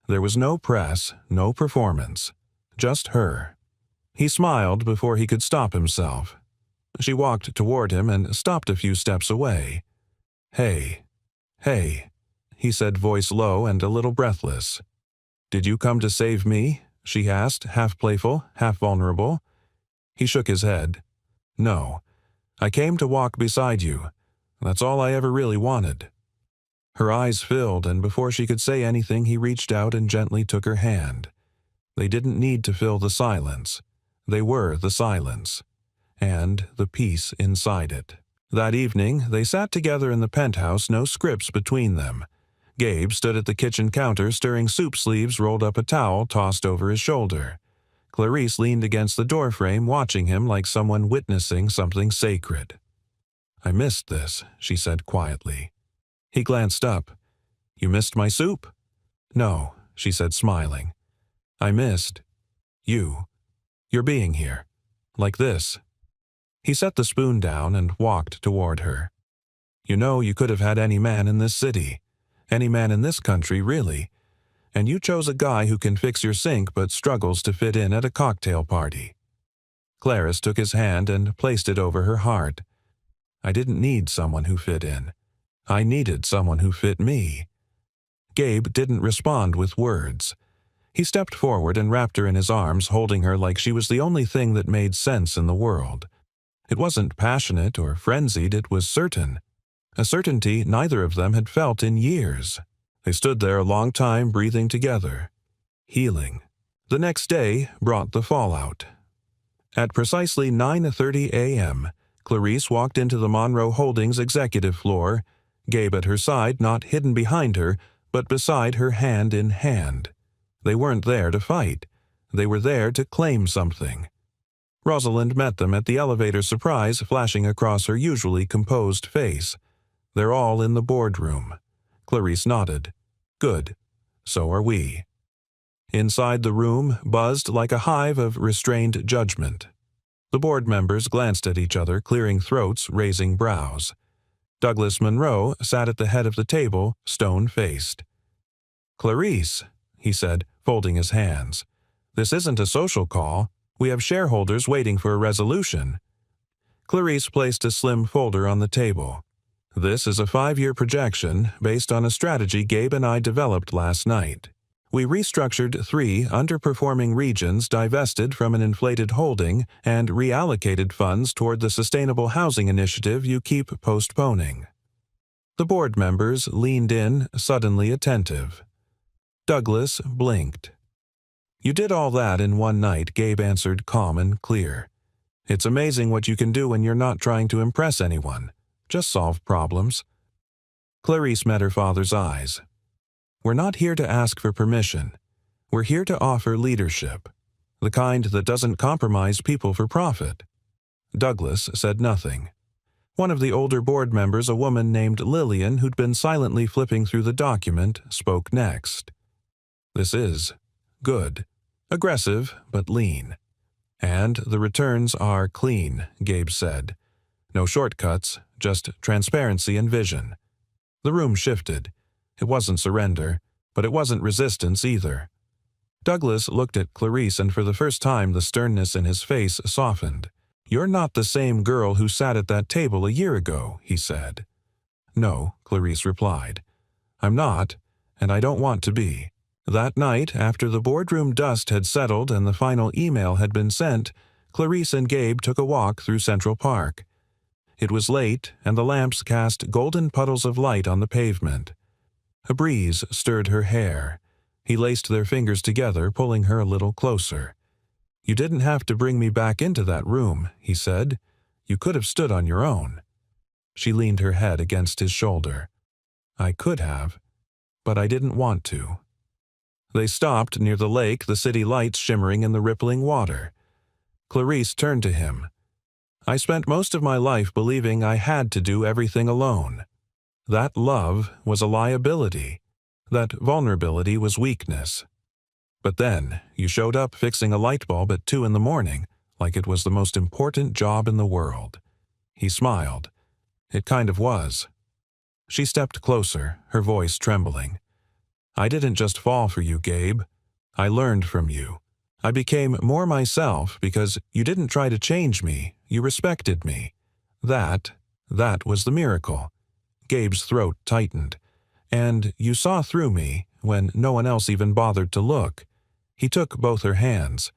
[SPEAKER 1] There was no press, no performance. Just her. He smiled before he could stop himself. She walked toward him and stopped a few steps away. "Hey, hey," he said, voice low and a little breathless. "Did you come to save me?" she asked, half playful, half vulnerable. He shook his head. "No. I came to walk beside you. That's all I ever really wanted." Her eyes filled, and before she could say anything, he reached out and gently took her hand. They didn't need to fill the silence. They were the silence. And the peace inside it. That evening, they sat together in the penthouse, no scripts between them. Gabe stood at the kitchen counter, stirring soup, sleeves rolled up, a towel tossed over his shoulder. Clarice leaned against the doorframe, watching him like someone witnessing something sacred. "I missed this," she said quietly. He glanced up. "You missed my soup?" "No," she said, smiling. "I missed you. You're being here. Like this." He set the spoon down and walked toward her. "You know, you could have had any man in this city. Any man in this country, really. And you chose a guy who can fix your sink but struggles to fit in at a cocktail party." Clarice took his hand and placed it over her heart. "I didn't need someone who fit in. I needed someone who fit me." Gabe didn't respond with words. He stepped forward and wrapped her in his arms, holding her like she was the only thing that made sense in the world. It wasn't passionate or frenzied, it was certain. A certainty neither of them had felt in years. They stood there a long time, breathing together. Healing. The next day brought the fallout. At precisely 9:30 a.m., Clarice walked into the Monroe Holdings executive floor, Gabe at her side, not hidden behind her, but beside her, hand in hand. They weren't there to fight. They were there to claim something. Rosalind met them at the elevator, surprise flashing across her usually composed face. They're all in the boardroom. Clarice nodded. Good. So are we. Inside the room buzzed like a hive of restrained judgment. The board members glanced at each other, clearing throats, raising brows. Douglas Monroe sat at the head of the table, stone-faced. "Clarice," he said, folding his hands, "this isn't a social call. We have shareholders waiting for a resolution." Clarice placed a slim folder on the table. "This is a 5-year projection based on a strategy Gabe and I developed last night. We restructured 3 underperforming regions, divested from an inflated holding, and reallocated funds toward the sustainable housing initiative you keep postponing." The board members leaned in, suddenly attentive. Douglas blinked. "You did all that in one night," Gabe answered, calm and clear. "It's amazing what you can do when you're not trying to impress anyone. Just solve problems." Clarice met her father's eyes. "We're not here to ask for permission. We're here to offer leadership, the kind that doesn't compromise people for profit." Douglas said nothing. One of the older board members, a woman named Lillian, who'd been silently flipping through the document, spoke next. "This is good. Aggressive, but lean. And the returns are clean," Gabe said. "No shortcuts, just transparency and vision." The room shifted. It wasn't surrender, but it wasn't resistance either. Douglas looked at Clarice, and for the first time the sternness in his face softened. "You're not the same girl who sat at that table a year ago," he said. "No," Clarice replied. "I'm not, and I don't want to be." That night, after the boardroom dust had settled and the final email had been sent, Clarice and Gabe took a walk through Central Park. It was late, and the lamps cast golden puddles of light on the pavement. A breeze stirred her hair. He laced their fingers together, pulling her a little closer. "You didn't have to bring me back into that room," he said. "You could have stood on your own." She leaned her head against his shoulder. "I could have, but I didn't want to." They stopped near the lake, the city lights shimmering in the rippling water. Clarice turned to him. "I spent most of my life believing I had to do everything alone. That love was a liability. That vulnerability was weakness. But then you showed up fixing a light bulb at 2 in the morning, like it was the most important job in the world." He smiled. "It kind of was." She stepped closer, her voice trembling. "I didn't just fall for you, Gabe. I learned from you. I became more myself because you didn't try to change me, you respected me. That was the miracle." Gabe's throat tightened. "And you saw through me when no one else even bothered to look." He took both her hands.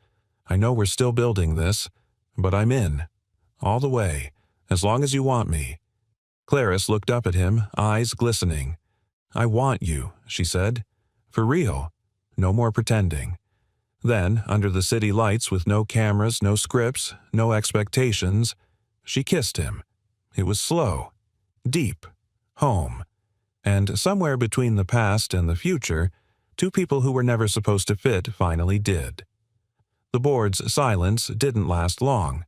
[SPEAKER 1] "I know we're still building this, but I'm in. All the way, as long as you want me." Clarice looked up at him, eyes glistening. "I want you," she said. "For real. No more pretending." Then, under the city lights with no cameras, no scripts, no expectations, she kissed him. It was slow, deep, home. And somewhere between the past and the future, 2 people who were never supposed to fit finally did. The board's silence didn't last long.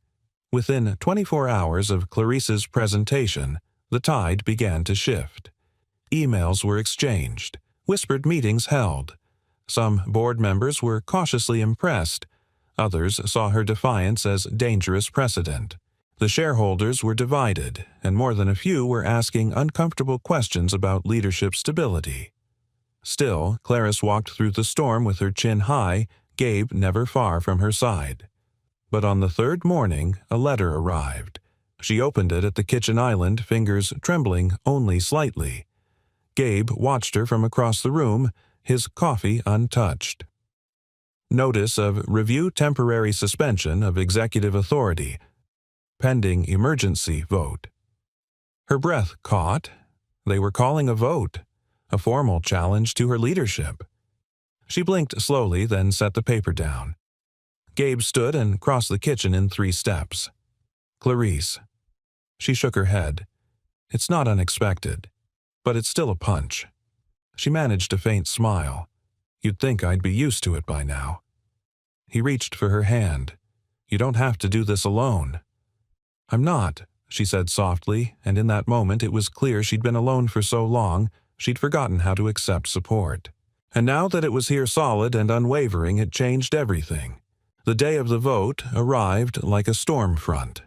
[SPEAKER 1] Within 24 hours of Clarice's presentation, the tide began to shift. Emails were exchanged, whispered meetings held. Some board members were cautiously impressed. Others saw her defiance as dangerous precedent. The shareholders were divided, and more than a few were asking uncomfortable questions about leadership stability. Still, Clarice walked through the storm with her chin high, Gabe never far from her side. But on the 3rd morning, a letter arrived. She opened it at the kitchen island, fingers trembling only slightly. Gabe watched her from across the room, his coffee untouched. Notice of review temporary suspension of executive authority, pending emergency vote. Her breath caught. They were calling a vote, a formal challenge to her leadership. She blinked slowly, then set the paper down. Gabe stood and crossed the kitchen in 3 steps. Clarice. She shook her head. It's not unexpected, but it's still a punch. She managed a faint smile. You'd think I'd be used to it by now. He reached for her hand. You don't have to do this alone. I'm not, she said softly, and in that moment it was clear she'd been alone for so long, she'd forgotten how to accept support. And now that it was here solid and unwavering, it changed everything. The day of the vote arrived like a storm front.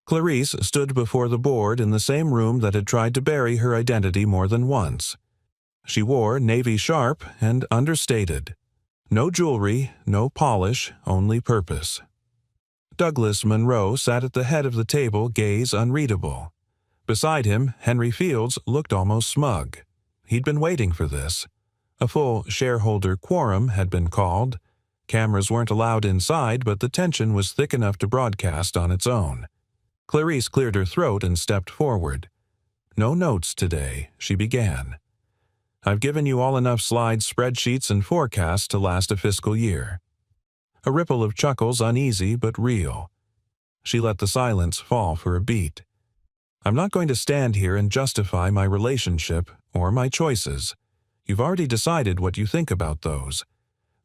[SPEAKER 1] Clarice stood before the board in the same room that had tried to bury her identity more than once. She wore navy sharp and understated. No jewelry, no polish, only purpose. Douglas Monroe sat at the head of the table, gaze unreadable. Beside him, Henry Fields looked almost smug. He'd been waiting for this. A full shareholder quorum had been called. Cameras weren't allowed inside, but the tension was thick enough to broadcast on its own. Clarice cleared her throat and stepped forward. No notes today, she began. I've given you all enough slides, spreadsheets, and forecasts to last a fiscal year. A ripple of chuckles, uneasy but real. She let the silence fall for a beat. I'm not going to stand here and justify my relationship or my choices. You've already decided what you think about those.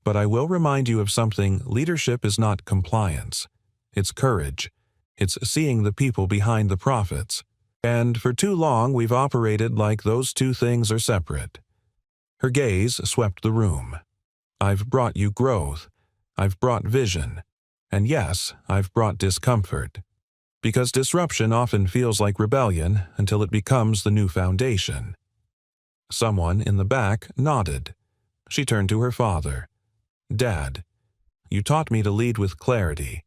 [SPEAKER 1] But I will remind you of something. Leadership is not compliance. It's courage. It's seeing the people behind the profits. And for too long we've operated like those two things are separate. Her gaze swept the room. I've brought you growth. I've brought vision. And yes, I've brought discomfort. Because disruption often feels like rebellion until it becomes the new foundation. Someone in the back nodded. She turned to her father. Dad, you taught me to lead with clarity.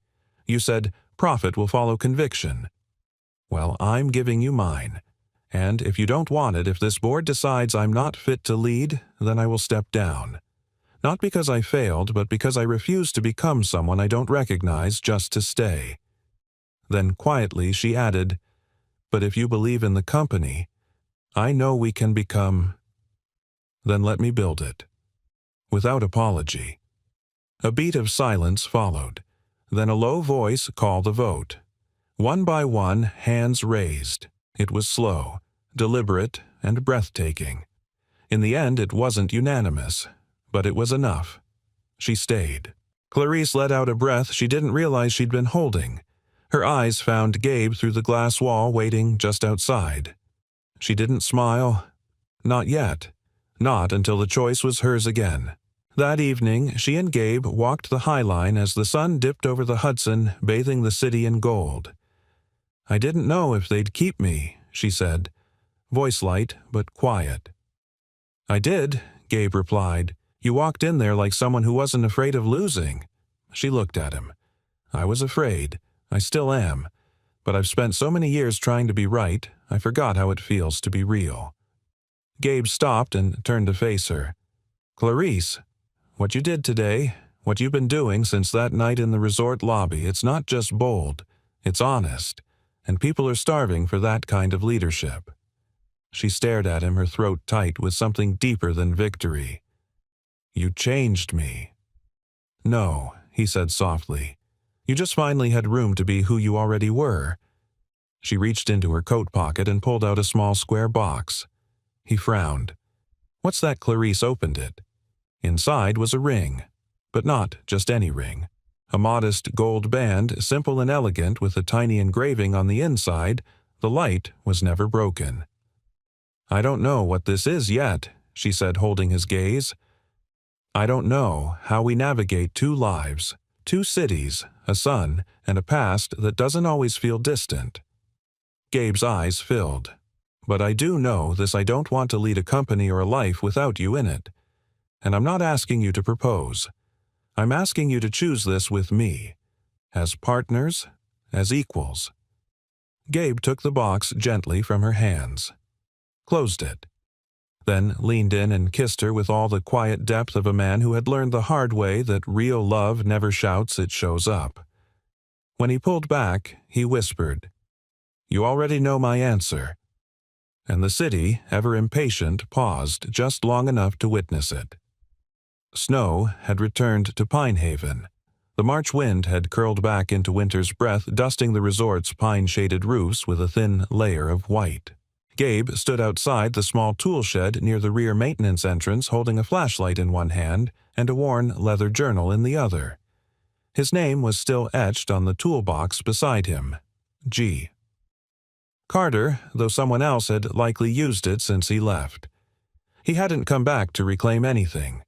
[SPEAKER 1] You said, profit will follow conviction. Well, I'm giving you mine. And if you don't want it, if this board decides I'm not fit to lead, then I will step down. Not because I failed, but because I refuse to become someone I don't recognize just to stay. Then quietly she added, but if you believe in the company, I know we can become. Then let me build it. Without apology. A beat of silence followed. Then a low voice called a vote. One by one, hands raised. It was slow, deliberate, and breathtaking. In the end, it wasn't unanimous, but it was enough. She stayed. Clarice let out a breath she didn't realize she'd been holding. Her eyes found Gabe through the glass wall waiting just outside. She didn't smile. Not yet. Not until the choice was hers again. That evening, she and Gabe walked the High Line as the sun dipped over the Hudson, bathing the city in gold. I didn't know if they'd keep me, she said, voice light but quiet. I did, Gabe replied. You walked in there like someone who wasn't afraid of losing. She looked at him. I was afraid. I still am. But I've spent so many years trying to be right, I forgot how it feels to be real. Gabe stopped and turned to face her. Clarice, what you did today, what you've been doing since that night in the resort lobby, it's not just bold, it's honest, and people are starving for that kind of leadership. She stared at him, her throat tight with something deeper than victory. You changed me. No, he said softly. You just finally had room to be who you already were. She reached into her coat pocket and pulled out a small square box. He frowned. What's that? Clarice opened it. Inside was a ring, but not just any ring. A modest gold band, simple and elegant with a tiny engraving on the inside, the light was never broken. I don't know what this is yet, she said, holding his gaze. I don't know how we navigate two lives, two cities, a son, and a past that doesn't always feel distant. Gabe's eyes filled. But I do know this: I don't want to lead a company or a life without you in it. And I'm not asking you to propose. I'm asking you to choose this with me. As partners, as equals. Gabe took the box gently from her hands. Closed it. then leaned in and kissed her with all the quiet depth of a man who had learned the hard way that real love never shouts, it shows up. When he pulled back, he whispered, "You already know my answer." And the city, ever impatient, paused just long enough to witness it. Snow had returned to Pine Haven. The March wind had curled back into winter's breath, dusting the resort's pine-shaded roofs with a thin layer of white. Gabe stood outside the small tool shed near the rear maintenance entrance, holding a flashlight in one hand and a worn leather journal in the other. His name was still etched on the toolbox beside him, G. Carter, though someone else had likely used it since he left. He hadn't come back to reclaim anything.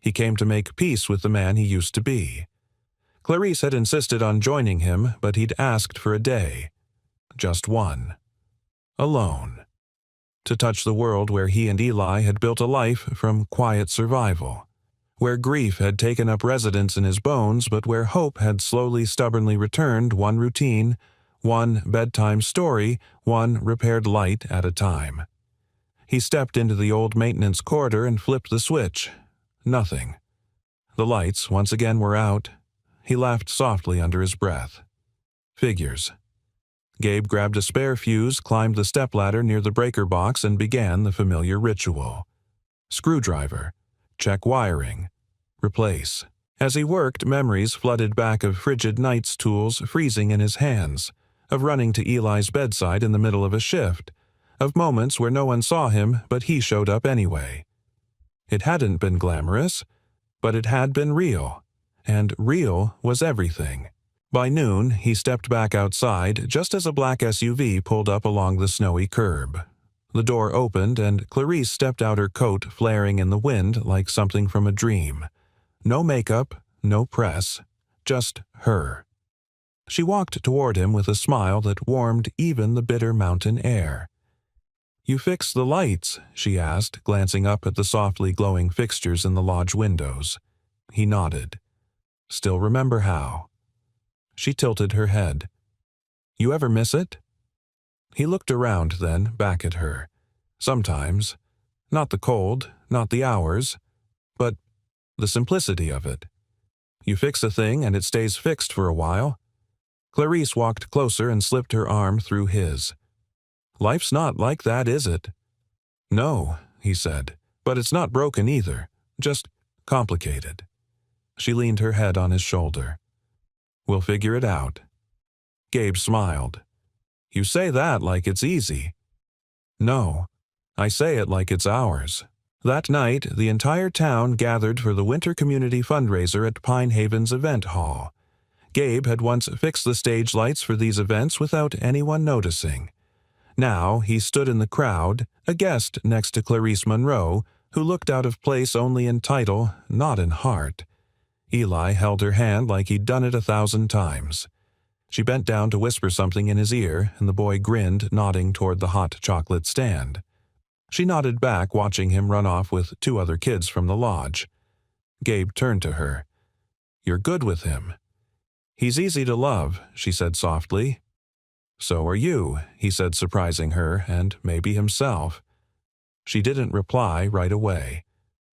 [SPEAKER 1] He came to make peace with the man he used to be. Clarice had insisted on joining him, but he'd asked for a day. Just one. Alone. To touch the world where he and Eli had built a life from quiet survival. Where grief had taken up residence in his bones, but where hope had slowly, stubbornly returned, one routine, one bedtime story, one repaired light at a time. He stepped into the old maintenance corridor and flipped the switch. Nothing. The lights once again were out. He laughed softly under his breath. Figures. Gabe grabbed a spare fuse, climbed the stepladder near the breaker box, and began the familiar ritual. Screwdriver. Check wiring. Replace. As he worked, memories flooded back of frigid night's tools freezing in his hands, of running to Eli's bedside in the middle of a shift, of moments where no one saw him but he showed up anyway. It hadn't been glamorous, but it had been real, and real was everything. By noon, he stepped back outside just as a black SUV pulled up along the snowy curb. The door opened and Clarice stepped out, her coat flaring in the wind like something from a dream. No makeup, no press, just her. She walked toward him with a smile that warmed even the bitter mountain air. "You fixed the lights?" she asked, glancing up at the softly glowing fixtures in the lodge windows. He nodded. "Still remember how?" She tilted her head. "You ever miss it?" He looked around then, back at her. Sometimes. Not the cold, not the hours, but the simplicity of it. You fix a thing and it stays fixed for a while. Clarice walked closer and slipped her arm through his. "Life's not like that, is it?" "No," he said, "but it's not broken either, just complicated." She leaned her head on his shoulder. "We'll figure it out." Gabe smiled. "You say that like it's easy." "No, I say it like it's ours." That night, the entire town gathered for the winter community fundraiser at Pine Haven's event hall. Gabe had once fixed the stage lights for these events without anyone noticing. Now he stood in the crowd, a guest next to Clarice Monroe, who looked out of place only in title, not in heart. Eli held her hand like he'd done it 1,000 times. She bent down to whisper something in his ear, and the boy grinned, nodding toward the hot chocolate stand. She nodded back, watching him run off with 2 other kids from the lodge. Gabe turned to her. "You're good with him." "He's easy to love," she said softly. "So are you," he said, surprising her, and maybe himself. She didn't reply right away.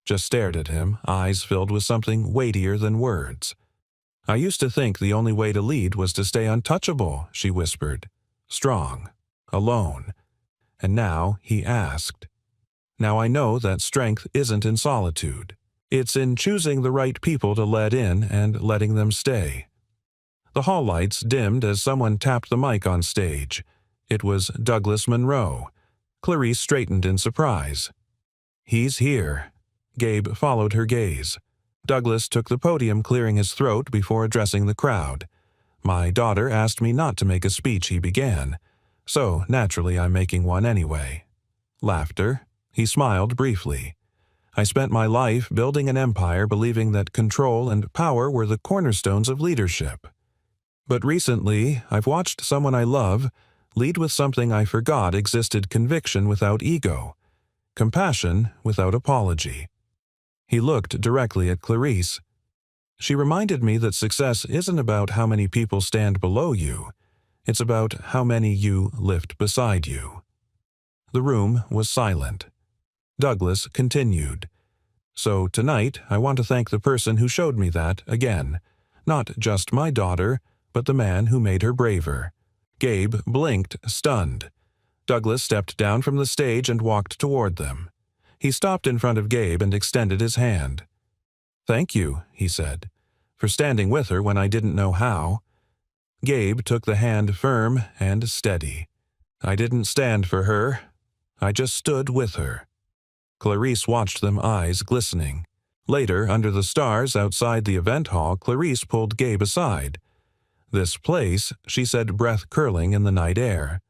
[SPEAKER 1] Just stared at him, eyes filled with something weightier than words. "I used to think the only way to lead was to stay untouchable," she whispered. "Strong. Alone." And now he asked. "Now I know that strength isn't in solitude. It's in choosing the right people to let in and letting them stay." The hall lights dimmed as someone tapped the mic on stage. It was Douglas Monroe. Clarice straightened in surprise. "He's here." Gabe followed her gaze. Douglas took the podium, clearing his throat before addressing the crowd. "My daughter asked me not to make a speech," he began. "So, naturally, I'm making one anyway." Laughter. He smiled briefly. "I spent my life building an empire, believing that control and power were the cornerstones of leadership. But recently, I've watched someone I love lead with something I forgot existed: conviction without ego, compassion without apology." He looked directly at Clarice. "She reminded me that success isn't about how many people stand below you. It's about how many you lift beside you." The room was silent. Douglas continued. So tonight I want to thank the person who showed me that again. Not just my daughter, but the man who made her braver. Gabe blinked, stunned. Douglas stepped down from the stage and walked toward them. He stopped in front of Gabe and extended his hand. "Thank you," he said, "for standing with her when I didn't know how." Gabe took the hand firm and steady. "I didn't stand for her. I just stood with her." Clarice watched them, eyes glistening. Later, under the stars outside the event hall, Clarice pulled Gabe aside. "This place," she said, breath curling in the night air.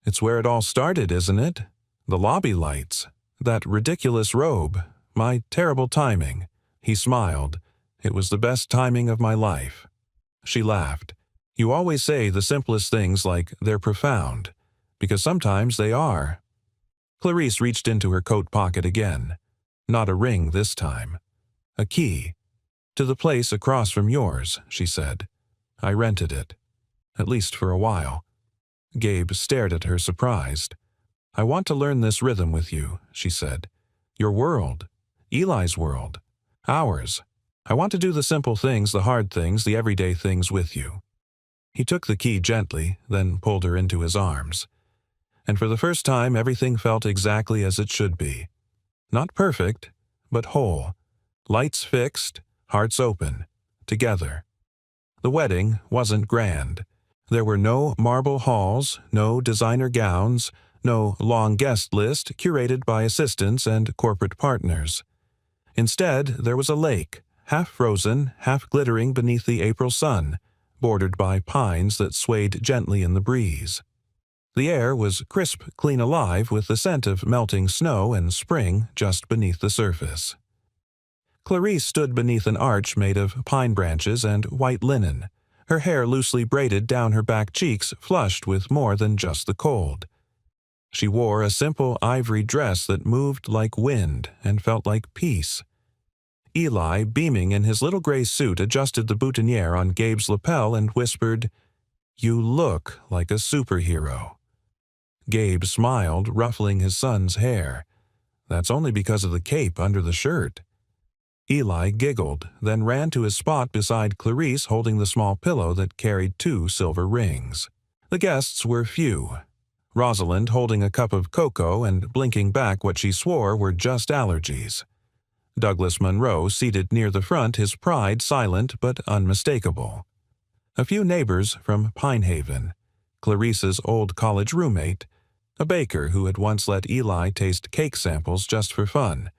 [SPEAKER 1] "It's where it all started, isn't it? The lobby lights. That ridiculous robe. My terrible timing." He smiled. "It was the best timing of my life." She laughed. "You always say the simplest things like they're profound, because sometimes they are." Clarice reached into her coat pocket again. Not a ring this time. "A key. To the place across from yours," she said. "I rented it. At least for a while." Gabe stared at her, surprised. "I want to learn this rhythm with you," she said. "Your world. Eli's world. Ours. I want to do the simple things, the hard things, the everyday things with you." He took the key gently, then pulled her into his arms. And for the first time everything felt exactly as it should be. Not perfect, but whole. Lights fixed, hearts open, together. The wedding wasn't grand. There were no marble halls, no designer gowns, no long guest list curated by assistants and corporate partners. Instead, there was a lake, half frozen, half glittering beneath the April sun, bordered by pines that swayed gently in the breeze. The air was crisp, clean alive with the scent of melting snow and spring just beneath the surface. Clarice stood beneath an arch made of pine branches and white linen, her hair loosely braided down her back cheeks, flushed with more than just the cold. She wore a simple ivory dress that moved like wind and felt like peace. Eli, beaming in his little gray suit, adjusted the boutonniere on Gabe's lapel and whispered, "You look like a superhero." Gabe smiled, ruffling his son's hair. "That's only because of the cape under the shirt." Eli giggled, then ran to his spot beside Clarice, holding the small pillow that carried 2 silver rings. The guests were few. Rosalind holding a cup of cocoa and blinking back what she swore were just allergies. Douglas Monroe seated near the front, his pride silent but unmistakable. A few neighbors from Pinehaven, Clarice's old college roommate, a baker who had once let Eli taste cake samples just for fun.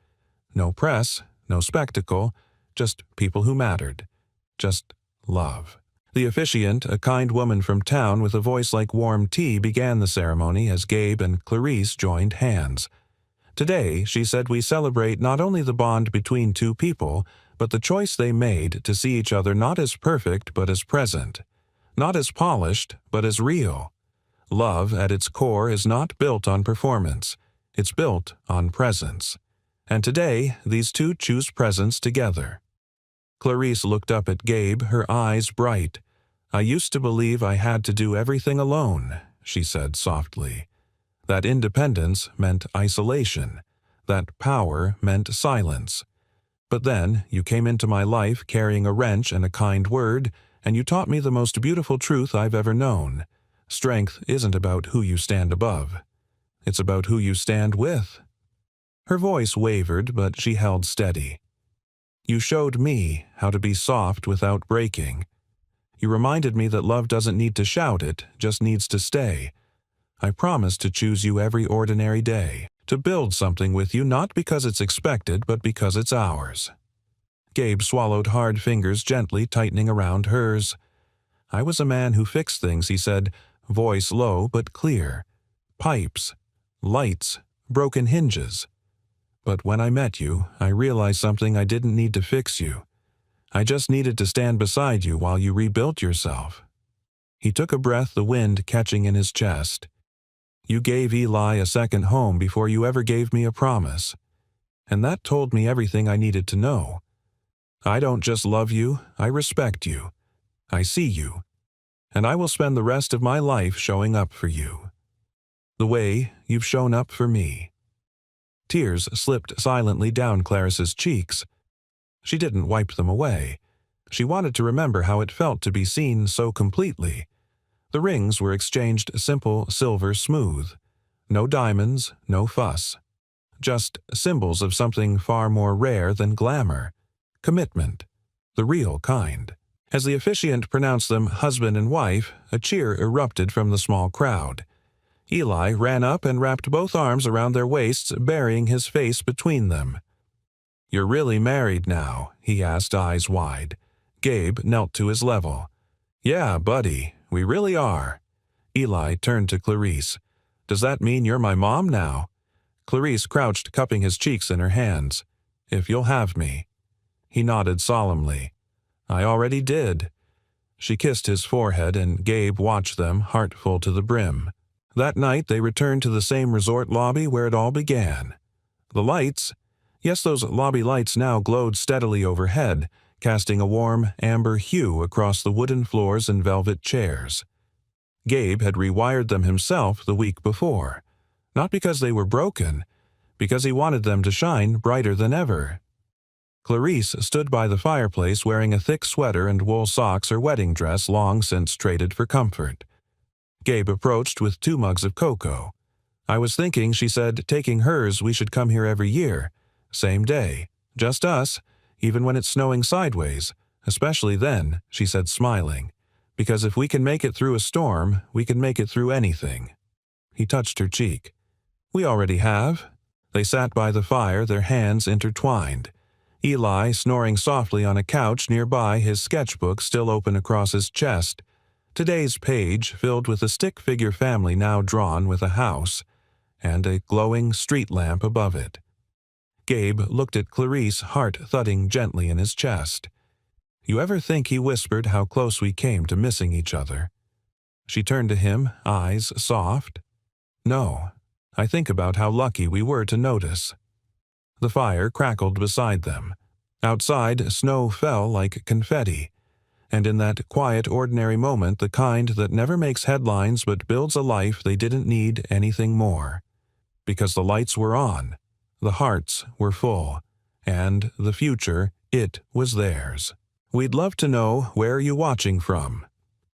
[SPEAKER 1] No press, no spectacle, just people who mattered. Just love. The officiant, a kind woman from town with a voice like warm tea, began the ceremony as Gabe and Clarice joined hands. "Today," she said, "we celebrate not only the bond between 2 people, but the choice they made to see each other not as perfect but as present, not as polished but as real. Love, at its core, is not built on performance. It's built on presence. And today, these 2 choose presence together." Clarice looked up at Gabe, her eyes bright. "I used to believe I had to do everything alone," she said softly. That independence meant isolation. That power meant silence. But then you came into my life carrying a wrench and a kind word, and you taught me the most beautiful truth I've ever known. Strength isn't about who you stand above. It's about who you stand with. Her voice wavered, but she held steady. "You showed me how to be soft without breaking. You reminded me that love doesn't need to shout, it just needs to stay. I promise to choose you every ordinary day, to build something with you not because it's expected but because it's ours." Gabe swallowed, hard fingers gently tightening around hers. "I was a man who fixed things," he said, voice low but clear. "Pipes, lights, broken hinges. But when I met you, I realized something. I didn't need to fix you. I just needed to stand beside you while you rebuilt yourself." He took a breath, the wind catching in his chest. "You gave Eli a second home before you ever gave me a promise. And that told me everything I needed to know. I don't just love you, I respect you. I see you. And I will spend the rest of my life showing up for you. The way you've shown up for me." Tears slipped silently down Clarice's cheeks. She didn't wipe them away. She wanted to remember how it felt to be seen so completely. The rings were exchanged simple silver smooth. No diamonds, no fuss. Just symbols of something far more rare than glamour. Commitment. The real kind. As the officiant pronounced them husband and wife, a cheer erupted from the small crowd. Eli ran up and wrapped both arms around their waists, burying his face between them. "You're really married now?" he asked, eyes wide. Gabe knelt to his level. "Yeah, buddy, we really are." Eli turned to Clarice. "Does that mean you're my mom now?" Clarice crouched, cupping his cheeks in her hands. "If you'll have me." He nodded solemnly. "I already did." She kissed his forehead, and Gabe watched them, heart full to the brim. That night they returned to the same resort lobby where it all began. The lights, yes, those lobby lights now glowed steadily overhead, casting a warm, amber hue across the wooden floors and velvet chairs. Gabe had rewired them himself the week before, not because they were broken, because he wanted them to shine brighter than ever. Clarice stood by the fireplace wearing a thick sweater and wool socks, her wedding dress long since traded for comfort. Gabe approached with 2 mugs of cocoa. "I was thinking," she said, "taking hers, we should come here every year. Same day. Just us, even when it's snowing sideways. Especially then," she said, smiling. "Because if we can make it through a storm, we can make it through anything." He touched her cheek. "We already have." They sat by the fire, their hands intertwined. Eli snoring softly on a couch nearby, his sketchbook still open across his chest. Today's page filled with a stick-figure family now drawn with a house, and a glowing street lamp above it. Gabe looked at Clarice, heart thudding gently in his chest. "You ever think," he whispered, "how close we came to missing each other?" She turned to him, eyes soft. "No. I think about how lucky we were to notice." The fire crackled beside them. Outside, snow fell like confetti. And in that quiet, ordinary moment, the kind that never makes headlines but builds a life, they didn't need anything more. Because the lights were on, the hearts were full, and the future, it was theirs. We'd love to know where you're watching from.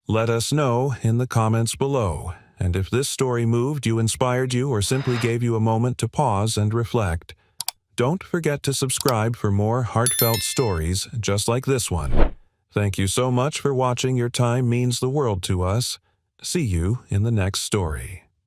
[SPEAKER 1] Let us know in the comments below, and if this story moved you, inspired you, or simply gave you a moment to pause and reflect, don't forget to subscribe for more heartfelt stories just like this one. Thank you so much for watching. Your time means the world to us. See you in the next story.